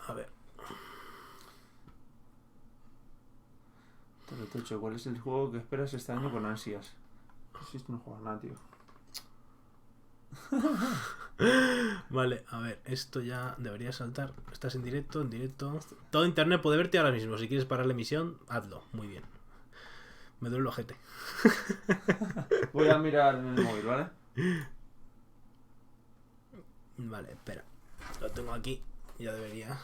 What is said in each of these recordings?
A ver. Tocho, ¿cuál es el juego que esperas este año con ansias? Si esto no juega nada, tío. Vale, a ver, esto ya debería saltar. Estás en directo, en directo. Todo internet puede verte ahora mismo. Si quieres parar la emisión, hazlo. Muy bien. Me duele el ojete. Voy a mirar en el móvil, ¿vale? Vale, espera. Lo tengo aquí. Ya debería.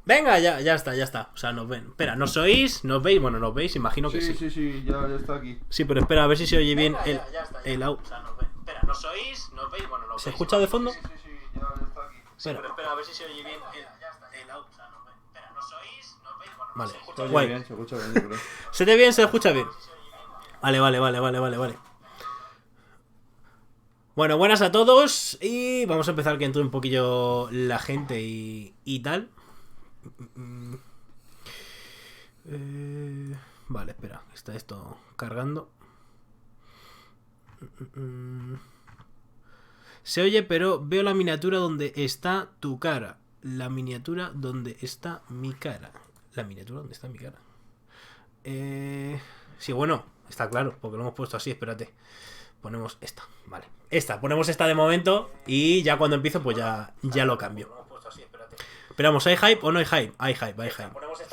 Venga, ya está, ya está. O sea, nos ven. Espera, ¿nos oís? ¿Nos veis? Bueno, ¿nos veis? Imagino que sí. Sí, ya está aquí. Sí, pero espera, a ver si se oye bien Venga, el audio. O sea, nos ven. Espera, ¿nos oís? ¿Nos veis? Bueno, nos ¿Se veis. escucha de fondo? Sí, ya está aquí. Sí, pero espera, a ver si se oye bien el audio. O sea, nos ven. Espera, ¿nos oís? ¿Nos veis? Bueno, vale. se escucha Guay. bien, se escucha bien, yo creo. ¿Se te bien? ¿Se escucha bien? Vale. Bueno, buenas a todos y vamos a empezar que entre un poquillo la gente y tal. Vale, espera, está esto cargando. Se oye, pero veo la miniatura donde está tu cara. La miniatura donde está mi cara. La miniatura donde está mi cara. Sí, bueno, está claro, porque lo hemos puesto así, espérate. Ponemos esta, vale. Ponemos esta de momento y ya cuando empiezo pues ya lo cambio. Esperamos, ¿hay hype o no hay hype? Hay hype. O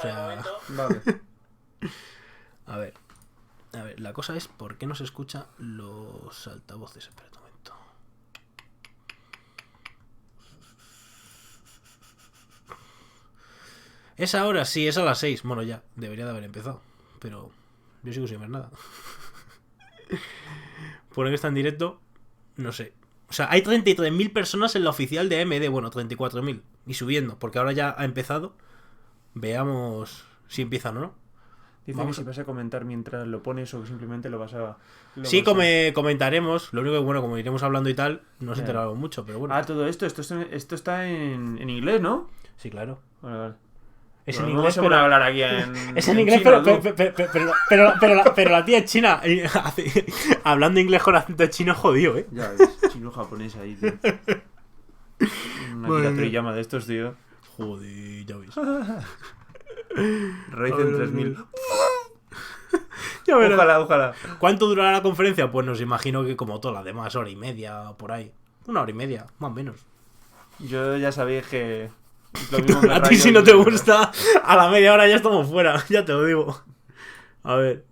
sea... Vale. A ver, la cosa es ¿por qué no se escucha los altavoces? Espera un momento. ¿Es ahora? Sí, es a las 6. Bueno, ya, debería de haber empezado. Pero yo sigo sin ver nada. Pone que está en directo. No sé. O sea, hay 33.000 personas en la oficial de AMD. Bueno, 34.000. Y subiendo, porque ahora ya ha empezado. Veamos si empiezan o no. Dice que si vas a comentar mientras lo pones o que simplemente lo vas a... Sí, comentaremos. Lo único que, bueno, como iremos hablando y tal, no nos enteramos mucho, pero bueno. Ah, todo esto está en inglés, ¿no? Sí, claro. Vale. Es Pero en no inglés, vamos a pero... hablar aquí en... Es en inglés, chino, pero la tía es china. Hablando inglés con acento chino jodido, ¿eh? Ya ves, chino-japonés ahí, tío. Una llama de estos, tío. Joder, ya ves. Ryzen 3000. Ya verás. Ojalá. ¿Cuánto durará la conferencia? Pues nos imagino que como todas las demás, hora y media, por ahí. 1 hora y media, más o menos. Yo ya sabéis que... Lo mismo que a ti si no te gusta, a la media hora ya estamos fuera, ya te lo digo. A ver.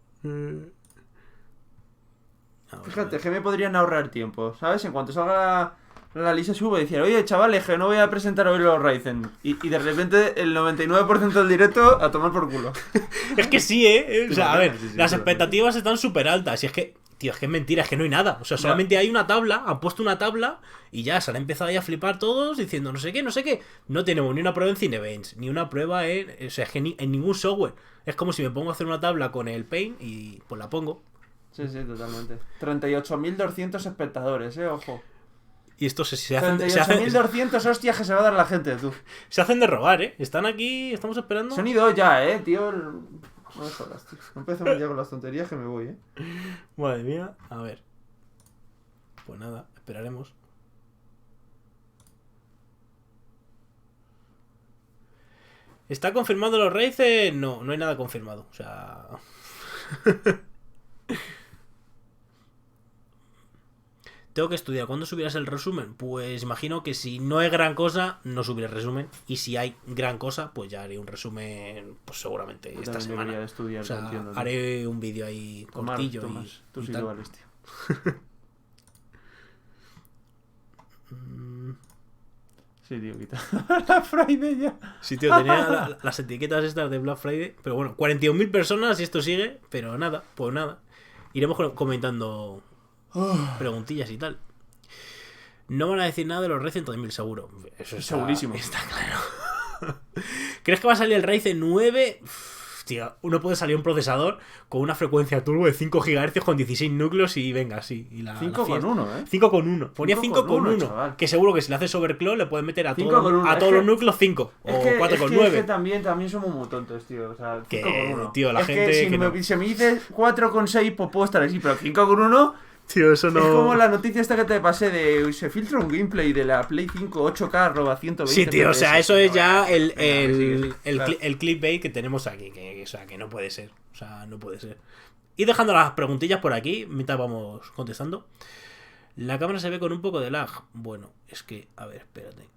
Fíjate, que me podrían ahorrar tiempo, ¿sabes? En cuanto salga la lista subo y decir, oye, chavales, que no voy a presentar hoy los Ryzen. Y de repente el 99% del directo a tomar por culo. Es que sí, ¿eh? O sea, a ver, sí, las expectativas están súper altas. Y es que, tío, es que es mentira, es que no hay nada. O sea, solamente hay una tabla, han puesto una tabla y ya se han empezado ahí a flipar todos diciendo no sé qué. No tenemos ni una prueba en Cinebench, ni una prueba en... O sea, es que en ningún software. Es como si me pongo a hacer una tabla con el Paint y pues la pongo. Sí, totalmente. 38.200 espectadores, ojo. Y esto se hacen... 38.200 hostias que se va a dar la gente, tú. Se hacen de rogar, ¿eh? Están aquí, estamos esperando. Sonido ya, tío. No me jodas, tío. No empecemos ya con las tonterías que me voy, Madre mía. A ver. Pues nada, esperaremos. ¿Está confirmado los Ryzen? No hay nada confirmado. O sea... Tengo que estudiar. ¿Cuándo subirás el resumen? Pues imagino que si no es gran cosa, no subiré el resumen. Y si hay gran cosa, pues ya haré un resumen, pues seguramente yo esta semana. Estudiar, o sea, entiendo, ¿no? haré un vídeo ahí cortillo. Tú sí tal. lo vales, tío. Sí, tío, quita. La Friday ya. Sí, tío, tenía las etiquetas estas de Black Friday. Pero bueno, 41.000 personas y esto sigue. Pero nada, pues nada. Iremos comentando preguntillas y tal. No van a decir nada de los Ryzen 3000 seguro. Eso está, segurísimo. Está claro. ¿Crees que va a salir el Ryzen 9? Tío, uno puede salir un procesador con una frecuencia turbo de 5 GHz con 16 núcleos y venga, sí. 5,1, 5,1. Ponía 5,1. Que seguro que si le haces overclock le puedes meter a todos los núcleos 5. O 4,9. Es que también somos muy tontos, tío. O sea, 5,1. Tío, la es gente. Que si me dices 4,6, pues puedo estar así, pero 5,1 Tío, eso no... Es como la noticia esta que te pasé de... Se filtra un gameplay de la Play 5 8K @120 Sí, tío, o sea, eso es ya el Claro. clickbait que tenemos aquí. O sea, que no puede ser. O sea, no puede ser. Y dejando las preguntillas por aquí, mientras vamos contestando. La cámara se ve con un poco de lag. Bueno, es que... A ver, espérate.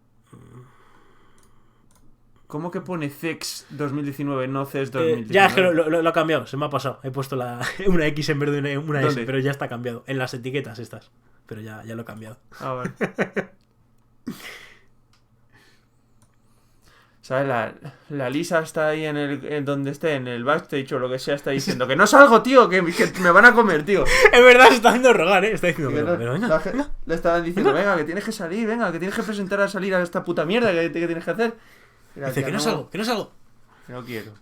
¿Cómo que pone CES 2019, no CES 2019? Ya, es que lo ha cambiado, se me ha pasado. He puesto una X en vez de una S, ¿Dónde? pero ya está cambiado. En las etiquetas estas. Pero ya lo he cambiado. Ah, vale. ¿Sabes? La Lisa está ahí en donde esté, en el backstage o lo que sea, está diciendo que no salgo, tío, que me van a comer, tío. Es verdad, se está haciendo rogar, Está diciendo, Que no- pero venga, venga. Le estaban diciendo, venga, que tienes que salir, venga, que tienes que presentar a salir a esta puta mierda que tienes que hacer. Y la Dice tía, que no salgo, que no salgo. que no quiero.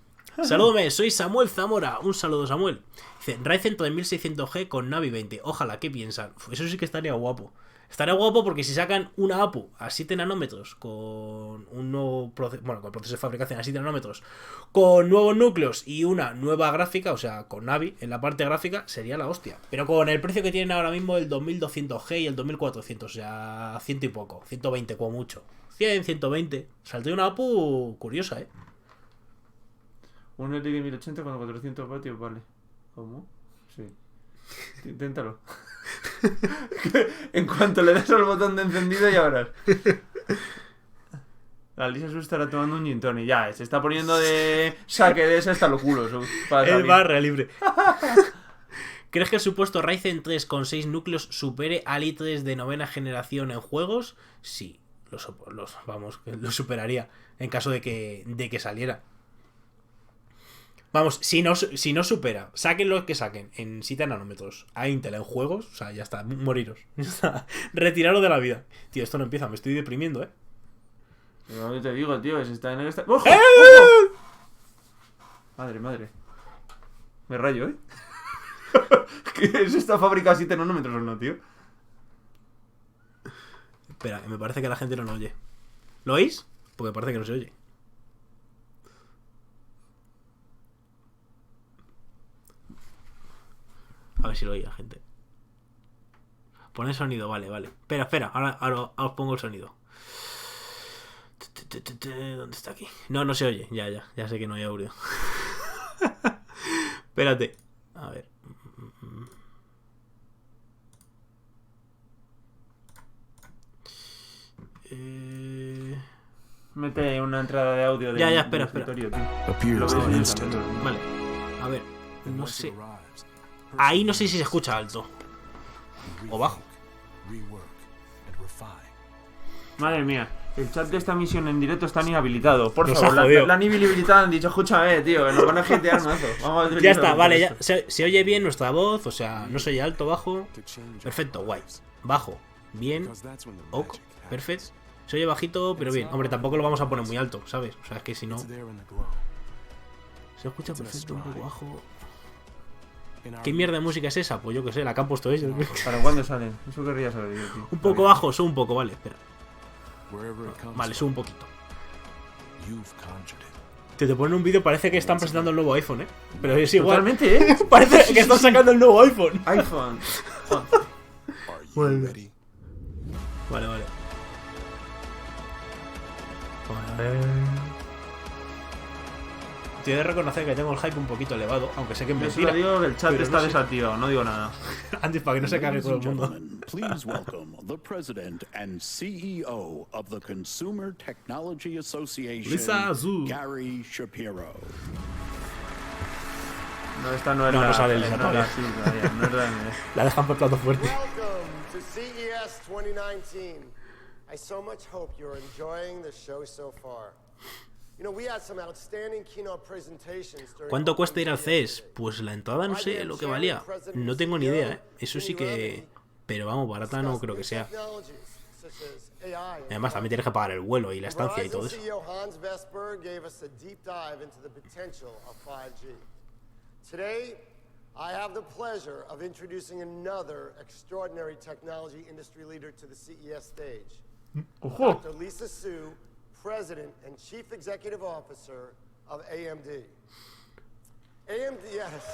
Salúdame, soy Samuel Zamora. Un saludo, Samuel. Dice, Ryzen 3600G con Navi 20. Ojalá, ¿qué piensan? Eso sí que estaría guapo. Estaría guapo porque si sacan una APU a 7 nanómetros con un nuevo proceso, bueno, con proceso de fabricación a 7 nanómetros, con nuevos núcleos y una nueva gráfica, o sea, con Navi en la parte gráfica, sería la hostia. Pero con el precio que tienen ahora mismo el 2200G y el 2400, o sea, 100 y poco, 120 como mucho. 100, 120. Saldría una APU curiosa, ¿eh? Un LG 1080 con 400 vatios, vale. ¿Cómo? Sí. Inténtalo. En cuanto le das al botón de encendido ya verás. La Lisa Su estará tomando un gin tonic. Ya, se está poniendo de saque de ese hasta los culos. El barra libre. ¿Crees que el supuesto Ryzen 3 con 6 núcleos supere al i3 de novena generación en juegos? Sí, lo superaría en caso de que saliera. Vamos, si no supera, saquen lo que saquen en 7 nanómetros a Intel en juegos, o sea, ya está, moriros. Ya está, retiraros de la vida. Tío, esto no empieza, me estoy deprimiendo, ¿eh? No te digo, tío, se está en el... ¡Ojo! ¡Ojo! Madre. Me rayo, ¿eh? ¿Qué es esta fábrica a 7 nanómetros o no, tío? Espera, que me parece que la gente no lo oye. ¿Lo oís? Porque parece que no se oye. A ver si lo oye la gente. Pon el sonido, vale. Espera, ahora os pongo el sonido. ¿Dónde está aquí? No se oye, ya sé que no hay audio. Espérate. A ver. Mete una entrada de audio de Ya, espera. escritorio, tío. Appears Lo in an ves instant. también. Vale. A ver, no sé. Ahí no sé si se escucha alto o bajo. Madre mía, el chat de esta misión en directo está inhabilitado. Por Nos favor, ha jodido. la han inhabilitado, han dicho, escúchame, tío, que nos van a jetear mazo. Vamos a Ya está, vale, ya se oye bien nuestra voz, o sea, no se oye alto, bajo. Perfecto, guay. Bajo, bien, ok, perfecto. Se oye bajito, pero bien. Hombre, tampoco lo vamos a poner muy alto, ¿sabes? O sea, es que si no... Se escucha perfecto, un poco bajo. ¿Qué mierda de música es esa? Pues yo que sé, la que han puesto ellos. ¿Para cuándo salen? Eso querría saber yo, tío. Un poco bajo, sube un poco, vale, espera. Vale, sube un poquito. Te ponen un vídeo, parece que están presentando el nuevo iPhone, ¿eh? Pero es igual. Totalmente, ¿eh? Parece que están sacando el nuevo iPhone. iPhone. Vale. Te he de reconocer que tengo el hype un poquito elevado, aunque sé que es Yo mentira. solo digo que el chat pero está no sé. desactivado, no digo nada. Antes, para que no se cague todo el mundo. Please welcome the president and CEO of the Consumer Technology Association, Listas. Gary Shapiro. No, esta no es No, la... no sale Lisa no es la todavía. sí, todavía, no es la MS. La dejan por plato fuerte. Welcome to CES 2019. I so much hope you're enjoying the show so far. You know, we had some outstanding keynote presentations during ¿Cuánto cuesta ir al CES? Pues la entrada no sé lo que valía. No tengo ni idea, ¿eh? Eso sí que... Pero vamos, barata no creo que sea. Además, también tienes que pagar el vuelo y la estancia y todo eso. Today, I have the pleasure of introducing another extraordinary technology industry leader to the CES stage. ¡Ojo! Dr. Lisa Su, President and Chief Executive Officer of AMD. AMD, yes.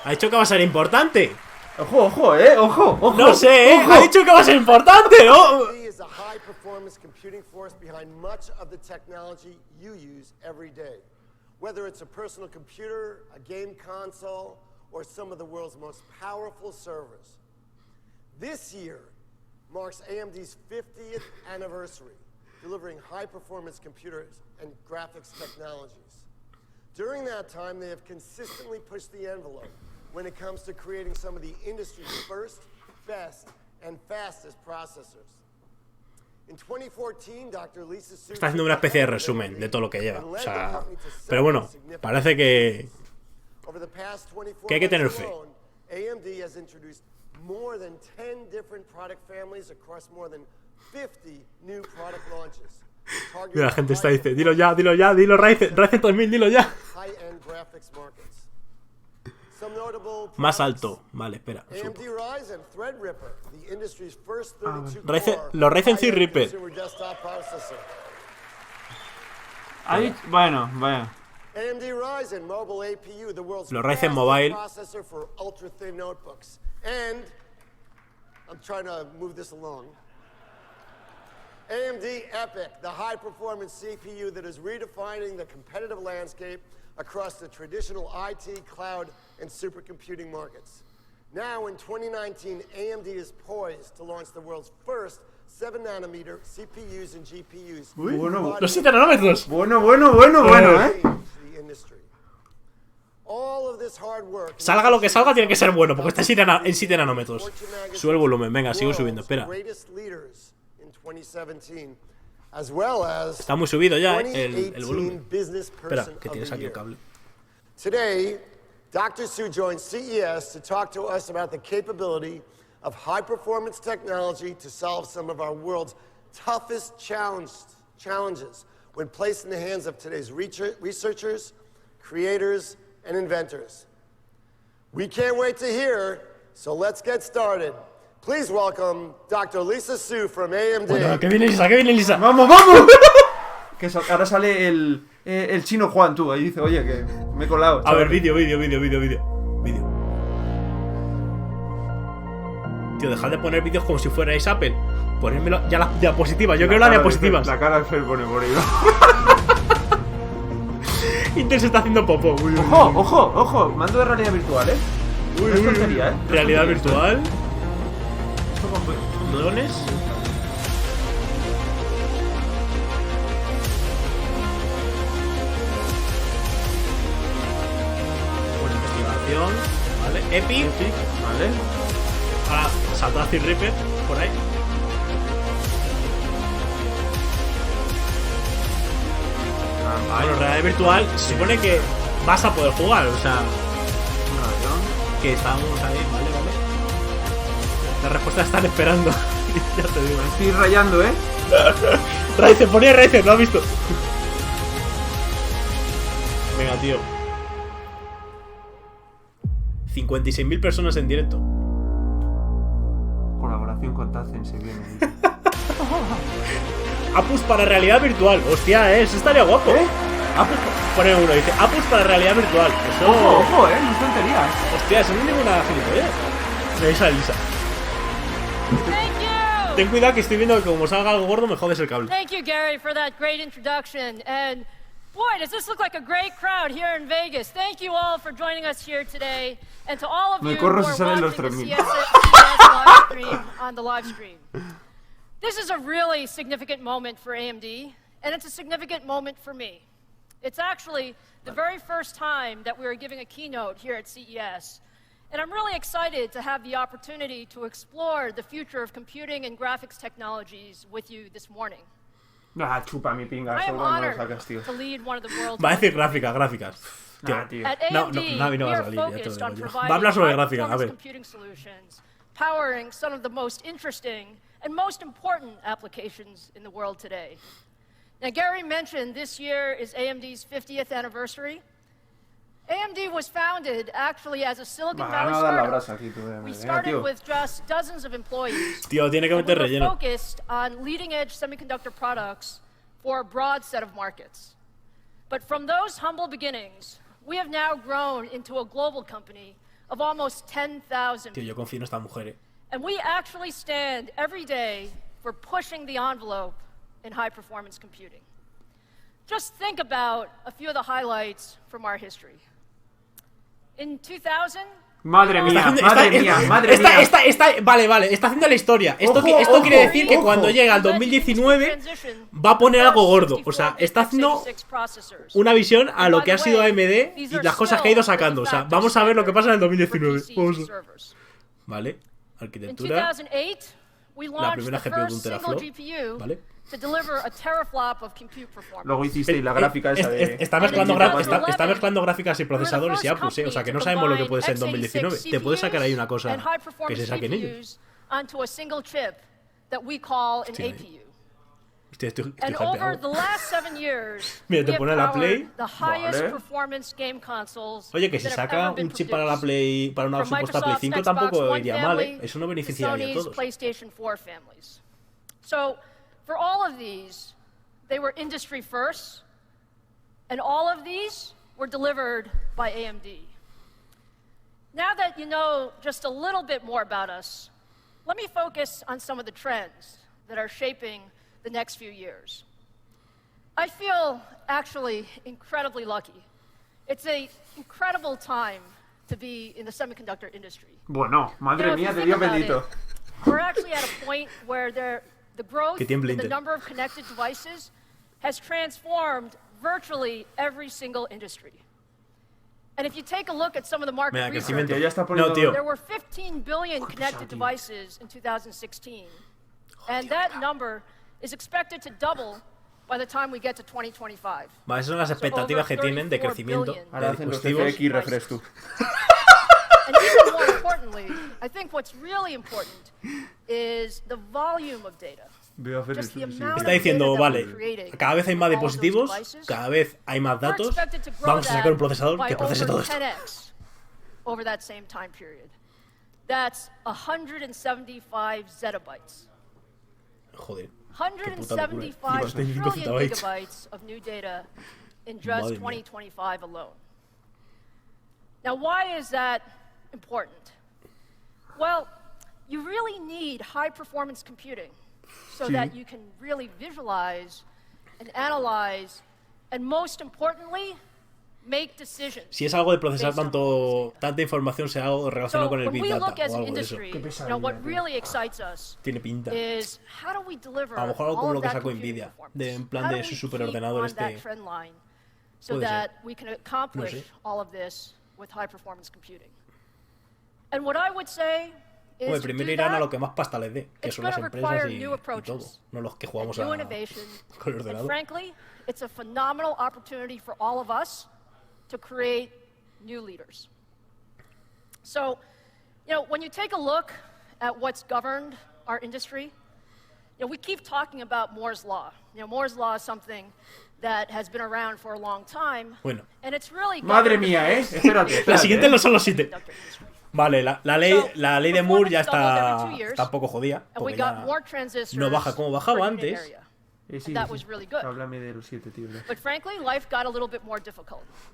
Ha dicho que va a ser importante. Ojo, ojo. No sé, ojo. ha dicho que va a ser importante, ¿no? AMD is a high-performance computing force behind much of the technology you use every day. Whether it's a personal computer, a game console, or some of the world's most powerful servers. This year marks AMD's 50th anniversary, delivering high-performance computers and graphics technologies. During that time, they have consistently pushed the envelope when it comes to creating some of the industry's first, best, and fastest processors. In 2014, Dr. Lisa Su Está haciendo una especie de resumen de todo lo que lleva. O sea, pero bueno, parece que hay que tener fe. AMD has introduced more than 10 different product families across more than 50 new product launches. Y la gente está dice, dilo ya, dilo Ryzen 3000, dilo ya. High-end graphics markets. Some notable Más alto, vale, espera. AMD Ryzen Threadripper, the industry's first 32 Los Ryzen Threadripper. Ahí, bueno. AMD Ryzen Mobile APU, the world's Los Ryzen fastest Mobile. processor for ultra-thin notebooks. And I'm trying to move this along. AMD EPYC, the high-performance CPU that is redefining the competitive landscape across the traditional IT, cloud, and supercomputing markets. Now, in 2019, AMD is poised to launch the world's first 7-nanometer CPUs and GPUs. Bueno. Los 7 nanómetros. Bueno, The industry. All of this hard work. Salga lo que salga, tiene que ser bueno, porque está en 7 nanómetros. Sube el volumen, venga, sigo subiendo, espera. Está muy subido ya, el volumen. Espera, que tienes aquí el cable. Today, Dr. Su joined CES to talk to us about the capability of high-performance technology to solve some of our world's toughest challenges when placed in the hands of today's researchers, creators, and inventors. We can't wait to hear, so let's get started. Please welcome Dr. Lisa Su from AMD. Bueno, que viene Lisa. ¡Vamos! Que ahora sale el chino Juan, tú. Ahí dice, oye, que me he colado. A ver, vídeo. Tío, dejad de poner vídeos como si fuerais Apple. Ponérmelo ya las diapositivas. Yo quiero las diapositivas. La cara de Fer pone por ahí. Inter se está haciendo popo. Ojo. Mando de realidad virtual, No es tontería, Realidad virtual. Drones. Buena investigación. Vale. Epic. Vale. Ahora saltó a Threadripper por ahí. Bueno, realidad virtual se supone que vas a poder jugar, o sea. Que estábamos ahí, vale. La respuesta la están esperando. Ya te digo. Estoy rayando, Ryzen, ponía Ryzen, ¿lo has visto? Venga, tío. 56.000 personas en directo. Colaboración con Tazen se viene. Apus para realidad virtual. Hostia, eso estaría guapo. Apus, pone uno, dice Apus para realidad virtual. Eso... Ojo, no es tontería. Hostia, eso no es ninguna gilipollez. Veis a Lisa. Ten cuidado que estoy viendo que como salga algo gordo me jodes el cable. Thank you, Gary, for that great introduction. And boy, does this look like a great crowd here in Vegas. Thank you all for joining us here today. And to all of you who are watching the CES live stream on the live stream. This is a really significant moment for AMD, and it's a significant moment for me. It's actually the very first time that we are giving a keynote here at CES. And I'm really excited to have the opportunity to explore the future of computing and graphics technologies with you this morning. Chupa mi pinga. I am honored to lead one of the world's Va a decir gráficas. At AMD, we are focused on providing high-performance computing solutions, powering some of the most interesting and most important applications in the world today. Now, Gary mentioned this year is AMD's 50th anniversary. AMD was founded actually as a Silicon Valley startup. We started with just dozens of employees. Tío, tiene que meter relleno. Focused on leading-edge semiconductor products for a broad set of markets. But from those humble beginnings, we have now grown into a global company of almost 10,000. Tío, yo confío en esta mujer, And we actually stand every day for pushing the envelope in high-performance computing. Just think about a few of the highlights from our history. In 2000, Madre mía, madre mía, madre mía. Vale, está haciendo la historia. Esto quiere decir que cuando llega al 2019 va a poner algo gordo. O sea, está haciendo una visión a lo que ha sido AMD y las cosas que ha ido sacando. O sea, vamos a ver lo que pasa en el 2019. Vale, arquitectura. La primera GPU de un teraflop. Vale. Luego hicisteis la gráfica esa de... Está mezclando gráficas y procesadores y APUs, o sea que no sabemos lo que puede ser en 2019. Te puede sacar ahí una cosa que se saquen ellos. Estoy hypeado. Mira, te pone la Play. Vale. Oye, que si saca un chip para la Play, para una supuesta Play 5 tampoco iría mal, ¿eh? Eso no beneficiaría a todos. For all of these, they were industry first, and all of these were delivered by AMD. Now that you know just a little bit more about us, let me focus on some of the trends that are shaping the next few years. I feel actually incredibly lucky. It's an incredible time to be in the semiconductor industry. Bueno, madre mía de Dios bendito. We're actually at a point where the growth in the number of connected devices has transformed virtually every single industry. And if you take a look at some of the market research, there were 15 billion connected devices in 2016. And that number is expected to double by the time we get to 2025. Esas son las expectativas que tienen de crecimiento de dispositivos. And even more importantly, I think what's really important is the volume of data. Está diciendo, vale, cada vez hay más dispositivos, cada vez hay más datos, vamos a sacar un procesador que procese todo esto. Over that same time period. That's 175 zettabytes. Joder. 175 trillion gigabytes of new data in just 2025 alone. Now, why is that important? Well, you really need high-performance computing so that you can really visualize and analyze, and most importantly, make decisions. Si es algo de procesar tanta información, sea algo relacionado con el Big Data o algo de eso. What really excites us Tiene pinta. is how do we deliver a lo mejor algo como lo que sacó Nvidia, en plan de su superordenador so that we can accomplish all of this with high-performance computing. And what I would say is, pues primero irán a lo que más pasta les dé, que son las empresas y todo, no los que jugamos con el ordenador. And frankly, it's a phenomenal opportunity for all of us to create new leaders. So, when you take a look at what's governed our industry, we keep talking about Moore's Law. Moore's Law is something that has been around for a long time. Bueno. And it's really Madre mía, espérate. La siguiente no son los 7. Vale, la ley de Moore ya está un poco jodida, porque ya no baja como bajaba antes. Sí, háblame de los 7, tío.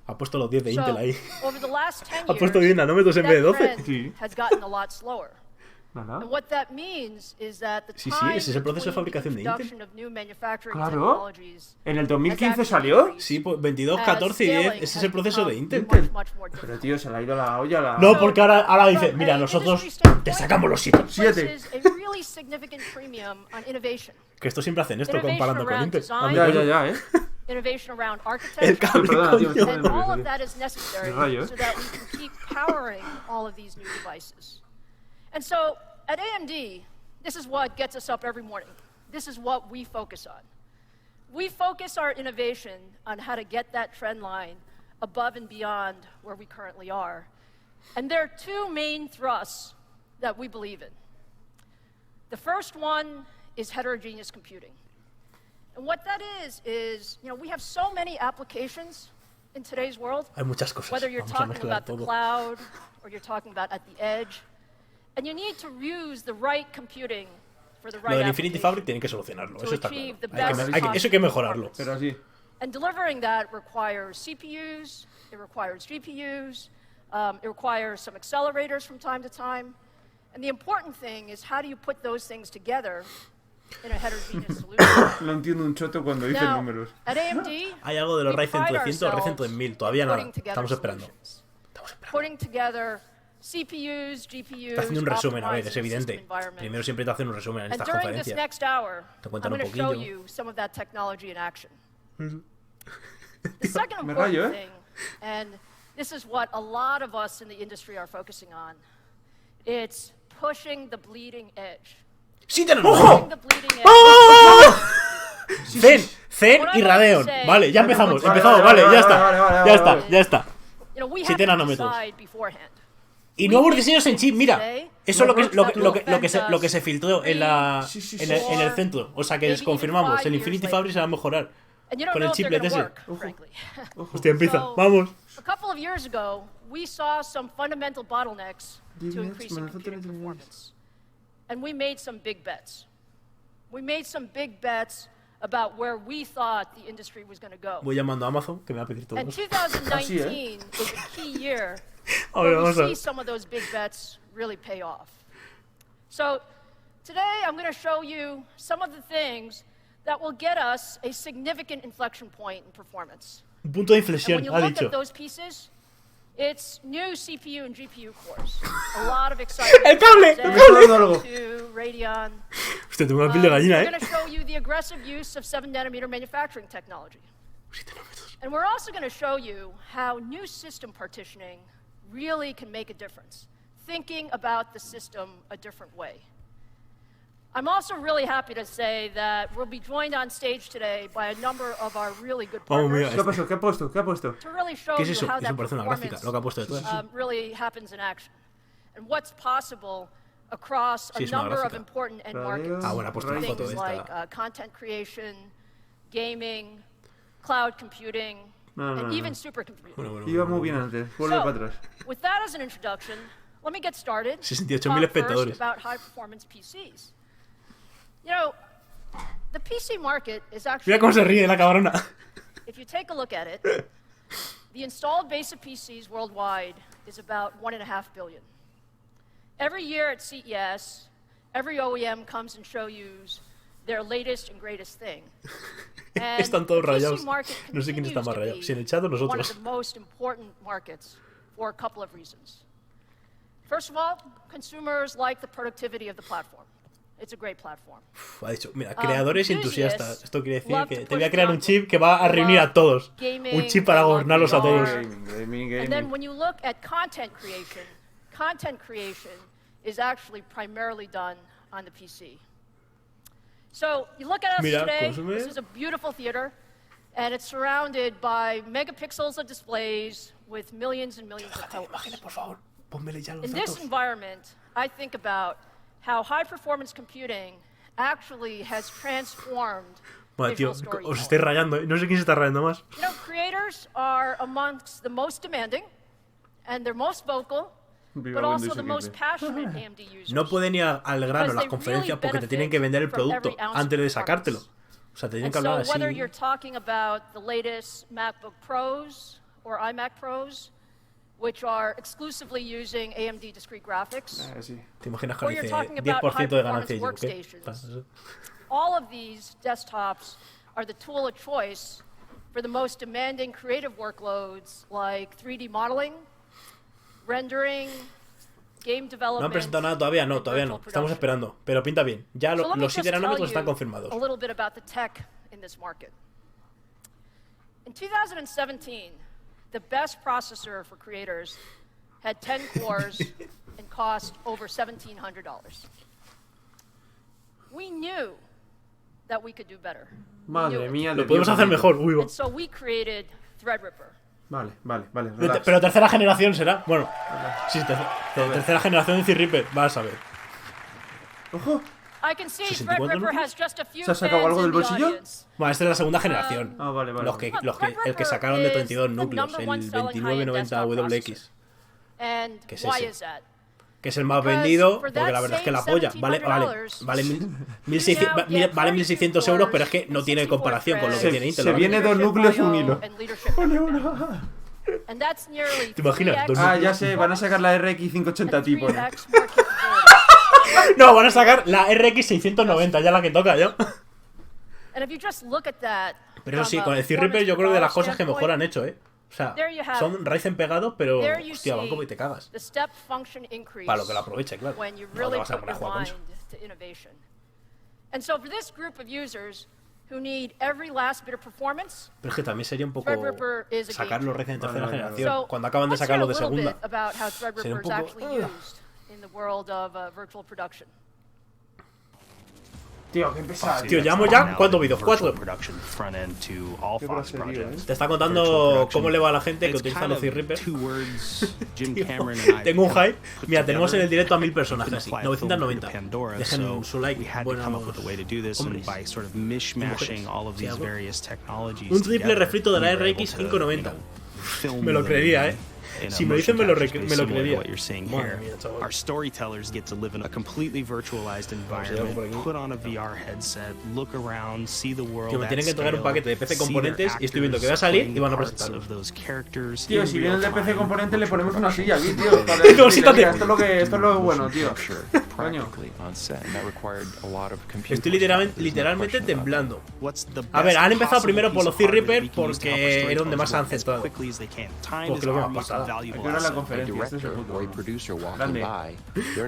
Ha puesto los 10 de Intel ahí. Ha puesto 10 nanómetros en vez de 12. Sí. Sí, ese es el proceso de fabricación de Intel. Claro. ¿En el 2015 salió? Sí, pues 22, 14 y 10. Ese es el proceso de Intel. Pero tío, se le ha ido la olla. No, porque ahora dice, mira, nosotros te sacamos los 7. Que esto siempre hacen esto comparando con Intel. Ya, Innovation around El architecture, cable, and all of that is necessary so that we can keep powering all of these new devices. And so, at AMD, this is what gets us up every morning. This is what we focus on. We focus our innovation on how to get that trend line above and beyond where we currently are. And there are two main thrusts that we believe in. The first one is heterogeneous computing. And what that is, we have so many applications in today's world. Hay muchas cosas. Whether you're talking about the cloud or you're talking about at the edge. And you need to use the right computing for the right Lo del Infinity Fabric tiene que solucionarlo, eso está claro. Eso hay que mejorarlo. Pero sí. And delivering that requires CPUs, it requires GPUs, It requires some accelerators from time to time. And the important thing is how do you put those things together in a heterogeneous solution. No entiendo un choto cuando dicen Now, números. at AMD, Hay algo de los we Ryzen pride 300 o Ryzen ourselves 3000. Todavía nada. putting together Estamos esperando. solutions. Putting together CPUs, GPUs, Está haciendo un resumen, a ver, es optimizing evidente. system environment. Primero siempre te hacen un resumen en And estas during this conferencias. next hour, Te I'm cuentan un going to show poquillo. you some of that technology in action. The second Me important rayo, thing, and this is what a lot of us in the industry are focusing on, it's pushing the bleeding edge. ¡Sí, tenemos! Pushing the bleeding edge. Zen y Radeon. Vale, ya empezamos. Empezamos, vale, ya está. Ya está, ya está. You know, we 7 have to nanómetros. decide beforehand. Y nuevos diseños en chip, mira. Eso es lo que se filtró en el centro. O sea que les confirmamos. El Infinity Fabric se va a mejorar. And you don't Con know el if they're chiplet gonna ese. work, frankly. Hostia, empieza. So, Vamos. A couple of years ago, we saw some fundamental bottlenecks to increasing computing performance. And we made some big bets. We made some big bets about where we thought the industry was going to go. Voy llamando a Amazon que me va a pedir todo. And 2019 is a key year A ver, where we vamos a see ver. some of those big bets really pay off. So today I'm going to show you some of the things that will get us a significant inflection point in performance. Un punto de And when inflexión, you ha look dicho. at those pieces, it's new CPU and GPU cores. A lot of excitement. ¡El cable! from ¡El cable! Zen to Radeon. Hostia, tengo una piel de gallina, We're going to show you the aggressive use of 7nm manufacturing technology. And we're also going to show you how new system partitioning really can make a difference, thinking about the system a different way. I'm also really happy to say that we'll be joined on stage today by a number of our really good Vamos, partners mira. ¿Qué ha pasado? ¿Qué ha puesto? ¿Qué ha puesto? to really show ¿Qué es you eso? how Eso that parece una gráfica, performance lo que ha puesto detrás. really happens in action, and what's possible across a Sí, es una number of gráfica. important end Radeon markets. Ah, bueno, ha puesto una foto Things esta. like content creation, gaming, cloud computing, No, no, and no. even supercomputing. Bueno, Iba muy bien antes. Vuelve para atrás. With that as an introduction, let me get started. 68.000 Talk first espectadores. about high-performance PCs. You know, the PC market is actually. Mira cómo se ríe la cabrona. If you take a look at it, the installed base of PCs worldwide is about 1.5 billion. Every year at CES, every OEM comes and shows you their latest and greatest thing. And Están todos the PC rayados. market No sé quién está continues más to rayado. be Si en el chat o one of nosotros. the most important markets for a couple of reasons. First of all, consumers like the productivity of the platform. It's a great platform. Ha dicho, mira, creadores y enthusiasts entusiastas. Esto quiere decir love que to te push voy a crear un the chip que va a envelope. reunir a todos. Gaming, Un chip para they love gobernarlos a todos. VR. Gaming, And then when you look at content creation is actually primarily done on the PC. So you look at us Mira, today, consume. this is a beautiful theater, and it's surrounded by megapixels of displays with millions and millions of Imagine, colors. por favor. Pónmele ya los In this datos. environment, I think about how high-performance computing actually has transformed Vale, tío, visual os estáis storytelling. rayando, ¿eh? No sé quién se está rayando más. You know, creators are amongst the most demanding, and they're most vocal, Viva but also Windows the most XP. passionate AMD users. No pueden ir al grano a las Because they conferencias really porque te tienen que benefit vender el from producto every ounce antes de of sacártelo. performance. O sea, te tienen And que hablar so whether así. you're talking about the latest MacBook Pros or iMac Pros, which are exclusively using AMD discrete graphics, Ah, sí. ¿Te imaginas que or you're dice talking about 10% de high-performance ganancia? Y yo, ¿qué? workstations. all of these desktops are the tool of choice for the most demanding creative workloads like 3D modeling, rendering, game No han development. presentado nada todavía, no, and todavía virtual no. Estamos production. esperando. Pero pinta bien. Ya So let me los just 7 tell nanómetros están you confirmados. a little bit about the tech in this market. In 2017, the best processor for creators had 10 cores and cost over $1,700. We knew that we could do better. We knew Madre it. mía. Lo podemos hacer mejor. Uy, va. And so we created Threadripper. Vale, vale, vale. Relax. Pero tercera generación será. Bueno, sí, tercera generación de Threadripper. Vas a ver. ¡Ojo! I can see 64 Threadripper números? has just a few ¿Se ha sacado algo fans del in the bolsillo? audience. Bueno, esta es la segunda generación. Ah, vale, vale. El que sacaron de 32 núcleos, el 2990WX, And ¿Qué es why ese? is that? que es el más Because vendido, for porque that la verdad es que la same polla. Vale, $1,700, vale 1.600 you know, vale get 1.600 euros, pero es que no tiene comparación con lo que tiene Intel. Se ¿vale? viene dos núcleos y un hilo. and leadership everything. And that's nearly ¿Te imaginas? 3x Ah, ya sé, van a sacar la RX 580 and tipo, ¿no? 3x more capability. No, van a sacar la RX 690, ya la que toca yo. And if you just look at that, Pero eso sí, from con a el Threadripper yo creo que de las performance cosas que mejor han hecho, O sea, There you have son Ryzen pegados, pero there you hostia, van see como y te cagas. the step function increase Para lo que lo aproveche, claro. when you No really te vas a put poner a your jugar con mind eso. to innovation. And so for this group of users who need every last bit of performance, Pero es que también sería un poco Threadripper is a sacar game los Ryzen de tercera Vale, generación. So Cuando acaban de let's hear sacarlo a de little segunda. bit about how Sería Threadripper un is poco, actually used in the world of virtual production. Tío, qué pesado. Tío, llevamos ya, ¿cuántos vídeos? 4. Qué grosería, Te está contando cómo le va a la gente que utiliza los Threadripper. Tengo un hype. Mira, tenemos en el directo a 1000 personas casi. 990. Dejen su like. Bueno, hombres. Un triple refrito de la RX 590. Me lo creería, Si me dicen me lo creería. Madre mía, chaval. Our storytellers get to live in a completely virtualized environment, put on a VR headset, look around, see the world. Que me tienen que entregar un at scale, paquete de PC see their Componentes y estoy viendo que va a actors salir y playing van a parts presentarlo. of those characters Tío, in si viene el de real PC time, Componente le ponemos una silla aquí, tío. Tío, Para siéntate. mira, esto es lo bueno, tío. Coño. Estoy literalmente temblando. What's the A ver, best han empezado possible primero por piece los of hardware Threadripper we can use to help our porque era donde más han storytellers centrado. work as quickly as they can. Time Porque is lo que our me most pasaba. valuable Aquí era la asset. conferencia, este es el puto. Grande.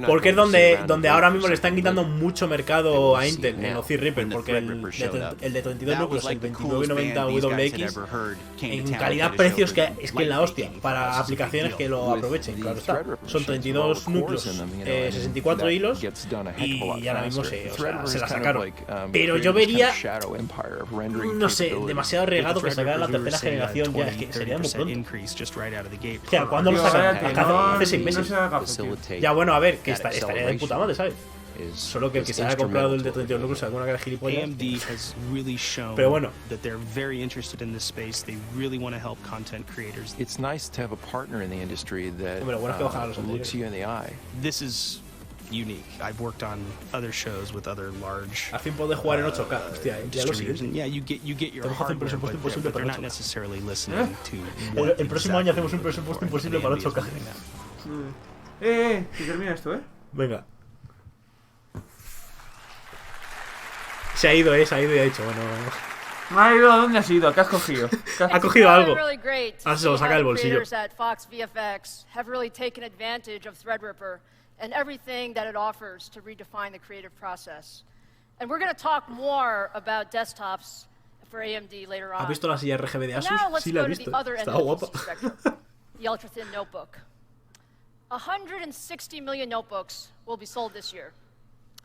Porque es donde ahora mismo le están quitando mucho mercado a Intel en los Threadripper. Porque el de 32 núcleos, el 2990 WX, en calidad-precios es que la hostia. Para aplicaciones que lo aprovechen, claro está. Son 32 núcleos, 64 hilos y ahora mismo se la sacaron. Pero yo vería, no sé, demasiado regado que sacaran la tercera generación ya. Es que sería muy pronto. Claro, ¿cuándo lo Tío, sacan? cállate, no, Hace 6 no meses. se haga caso, tío. Ya, bueno, a ver, que estaría de puta madre, ¿sabes? Solo que el que se haya comprado el de 32 núcleos alguna cara de gilipollas. AMD has really shown Pero bueno. that they're very interested in this space. They really want to help content creators. It's nice to have a partner in the industry that Hombre, lo bueno es que bajan los looks you in the eye. This is unique. I've worked on other shows with other large Al fin poder jugar en 8K, hostia, ya lo distributors, sigues. and yeah, you get your Tenemos que hacer un hardware, presupuesto imposible but they're para not 8K. necessarily listening to El próximo año hacemos un presupuesto imposible para 8K. Que termina esto, Venga. Se ha ido y ha dicho, bueno. Me ha ido a dónde has ido, ¿qué has cogido? Ha cogido algo. Really great to Ah, se lo see saca how del the bolsillo. creators at Fox VFX have really taken advantage of Threadripper and everything that it offers to redefine the creative process. And we're going to talk more about desktops for AMD later on. ¿Has visto la silla RGB de But Asus? now let's Sí, la he go to visto. the other end Está of the guapa. PC spectrum, the ultra-thin notebook. 160 million notebooks will be sold this year.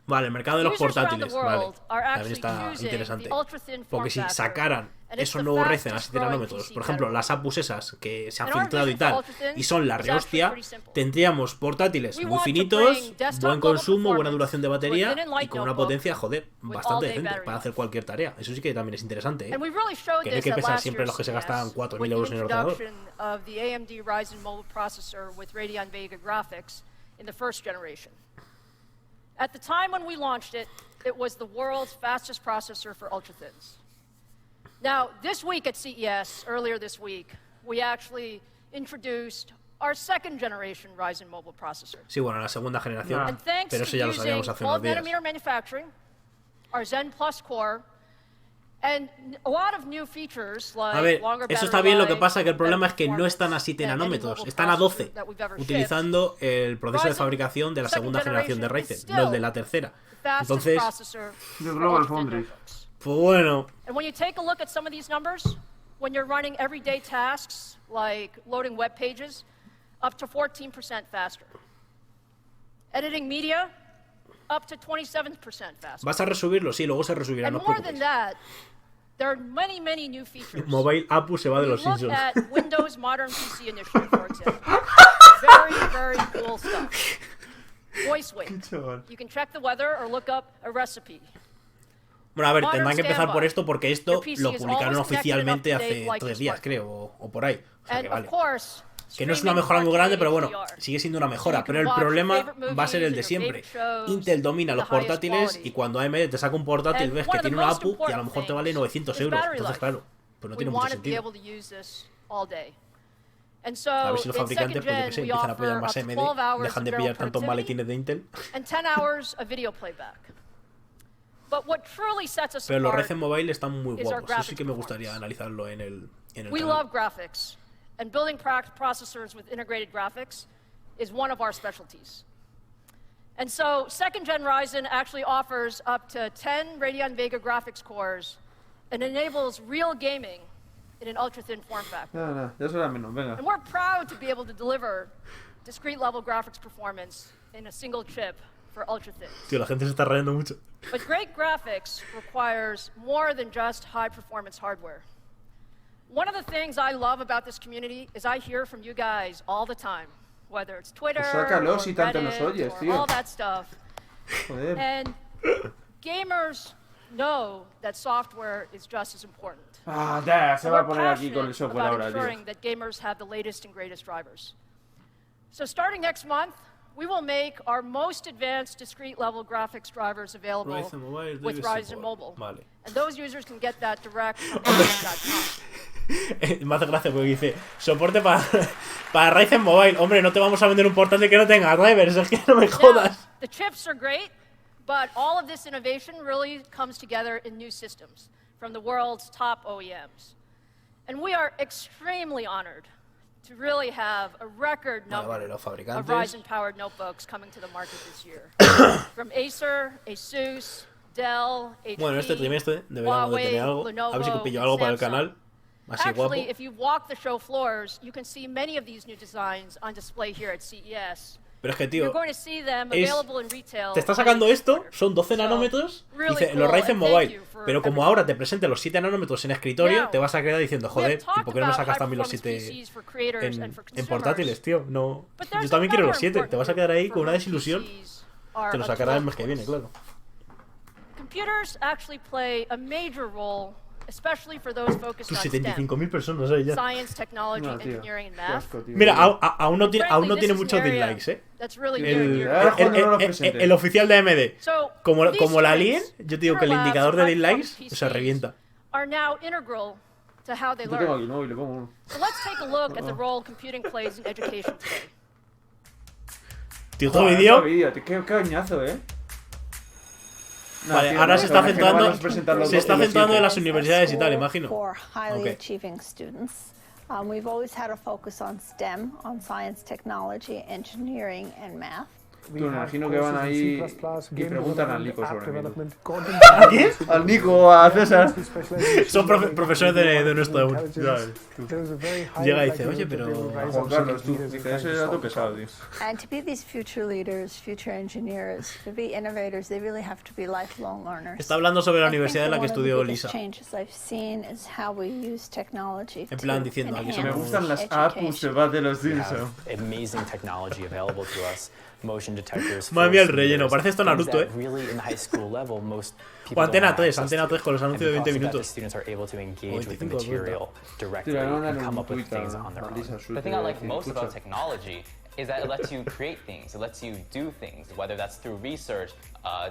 Vale, el mercado de los Users around portátiles, the vale. world are También actually está using interesante. the ultra-thin Porque si form factor, sacaran and it's esos the nuevos Ryzen a fastest 7 growing nanómetros, PC por ejemplo, category. las APUs esas que se han And our filtrado y vision for tal, ultra-thin y son la is actually rehostia, pretty simple. tendríamos portátiles We muy want to finitos, bring desktop buen level consumo, buena performance duración de to a batería thin and light y con una notebook potencia, joder, with bastante all-day decente battery para hacer cualquier tarea. Eso sí que también es interesante, ¿eh? And we really showed Que no hay this que at pensar last siempre en los year's que se gastan CES 4.000 with the euros en el ordenador. introduction of the AMD Ryzen mobile processor with Radeon Vega graphics in the first generation. At the time when we launched it, it was the world's fastest processor for ultra-thins. Now, this week at CES, earlier this week, we actually introduced our second generation Ryzen mobile processor. Sí, bueno, la segunda generación, And thanks pero to eso ya lo using sabíamos hace unos 12 días. nanometer manufacturing, our Zen Plus core, and a lot of new features like A ver, longer eso battery está bien, lo que life, pasa que el problema es better que no están a performance 7 than any nanómetros, mobile están a 12, processor that we've ever shipped. utilizando el proceso de Ryzen fabricación de la second segunda generación de generation Ryzen, is no el de still la tercera. fastest Entonces, processor de for Global ultra-thin Foundries. notebooks. pues bueno, And when you take a look at some of these numbers, when you're running everyday tasks like loading web pages, up to 14% faster. Editing media, up to 27% faster. ¿vas a resubirlo? Sí, luego se resubirá, And no os more than preocupéis. that, there are many, many new features. Mobile APU se va de You los look Simpsons. at Windows Modern PC Initiative, for example. Very, very cool stuff. Voice wait. chaval. You can check the weather or look up a recipe. Bueno, a ver, Modern tendrán que empezar por standby. esto porque esto Your PC lo is publicaron always connected oficialmente and up to hace date like 3 your días, smartphone. creo, o por ahí. O sea And que vale. of course, Que no es una streaming mejora muy grande, pero bueno, 4K HDR. sigue siendo una mejora. You Pero can el watch your problema favorite va a ser el de movies and your siempre. favorite shows Intel domina with los the highest portátiles quality. y cuando AMD te saca un portátil And ves one que of the tiene una most APU y a lo important mejor te vale things 900 is euros. battery Entonces, life. claro, pues no We tiene mucho want to be sentido. able to use this all day. And so, A ver si los in fabricantes, second pues yo que gen, sé, we empiezan a offer apoyar up más to AMD, 12 hours dejan of de general pillar tantos productivity maletines de Intel. and 10 hours of video playback. But what truly sets us Pero los apart Ryzen Mobile están muy is our guapos. Eso sí graphics que me gustaría performance. analizarlo en el We canal. love graphics, and building processors with integrated graphics is one of our specialties. And so, second-gen Ryzen actually offers up to 10 Radeon Vega graphics cores and enables real gaming in an ultra-thin form factor. Nada, ya será menos, venga. And we're proud to be able to deliver discrete-level graphics performance in a single chip for ultra-thin. Tío, la gente se está rayando mucho. But great graphics requires more than just high-performance hardware. One of the things I love about this community is I hear from you guys all the time, whether it's Twitter Pues sácalo or si tanto nos Reddit oyes, or tío. all that stuff. Joder. And gamers know that software is just as important. Ah, ya, se And va a we're poner aquí con el passionate software about ahora, tío. ensuring that gamers have the latest and greatest drivers. So starting next month, we will make our most advanced discrete-level graphics drivers available Ryzen Mobile with debe Ryzen support. Mobile. Vale. And those users can get that direct from Ryzen.com. Me hace gracia porque dice soporte para Ryzen Mobile. Hombre, no te vamos a vender un portátil que no tenga drivers, es que no me Now, jodas. the chips are great, but all of this innovation really comes together in new systems from the world's top OEMs. And we are extremely honored to really have a record number los of fabricantes. Ryzen-powered notebooks coming to the market this year. From Acer, ASUS, Dell, HP, Bueno, este trimestre deberíamos de Huawei, tener algo. A ver si Lenovo, pillo algo para el Samsung. canal. Así guapo. Actually, if you walk the show floors, you can see many of these new designs on display here at CES. Pero es que, You're tío, going to see them es- available in retail. te está by sacando this esto, quarter. son 12 So, nanómetros, really dice cool, los Ryzen and thank Mobile. you for Pero como everything. ahora te presente los 7 nanómetros en escritorio, Now, te vas a quedar diciendo, We have joder, ¿y talked por qué no me about sacas también los high-performance 7 PCs for creators and for en consumers, portátiles, tío? No. but Yo there's también quiero los another 7, te vas a quedar ahí important con una for whom desilusión. PCs are Te lo up to sacará el mes 12 que viene, cores. claro. Computers actually play a major role, especially for those focused Tus on STEM, 75.000 personas ahí ya. science, technology, No, tío. engineering, and Qué math. asco, tío. Mira, aún no tiene Frankly, this is muchos an area dislikes, that's really near and El, dear. Ahora cuando no lo el presente. oficial de AMD. So, Como for these la alien, students, yo te digo que el Interlabs indicador de and high-performance dislikes se PCs revienta. are now integral to how they Yo tengo aquí learn. el móvil, le pongo uno. So let's take a look at the role computing plays in education today. Tío, otro Joder, vídeo. otro vídeo, tío, qué cañazo, No, Vale, tío, ahora no, se está es que no van a centrando, presentar los se está los centrando en siete. las universidades y tal, imagino. For highly Okay. achieving students. We've always had a focus on STEM, on science, technology, engineering, and math. Tú, me imagino que van ahí y preguntan al Nico sobre mí. ¿A quién? Al Nico, a César. Son profesores de nuestro aún. Llega y dice, oye, pero... Juan Carlos, tú. Dice, ese dato pesado, tío. And to be these future leaders, future engineers, to be innovators, they really have to be lifelong learners. Está hablando sobre la I think universidad en la que one of the estudió biggest Lisa. changes I've seen is how we use technology En plan, to diciendo, aquí enhance Me somos- gustan las education. APUs, se va de los We Simpsons. have amazing technology available to us. Motion detectors. Madre mía, el force relleno, meters, parece esto things Naruto, that really in high school level most people O Antena don't have 3, access Antena to. 3 con los And anuncios de 20 because of that, the minutos. students are able to engage with the 25 de material directly Tío, le van a and dar come un up with tuit things on their a own. Lisa Schuster. The thing I like decir, most about escucha. technology is that it lets you create things. It lets you do things, whether that's through research,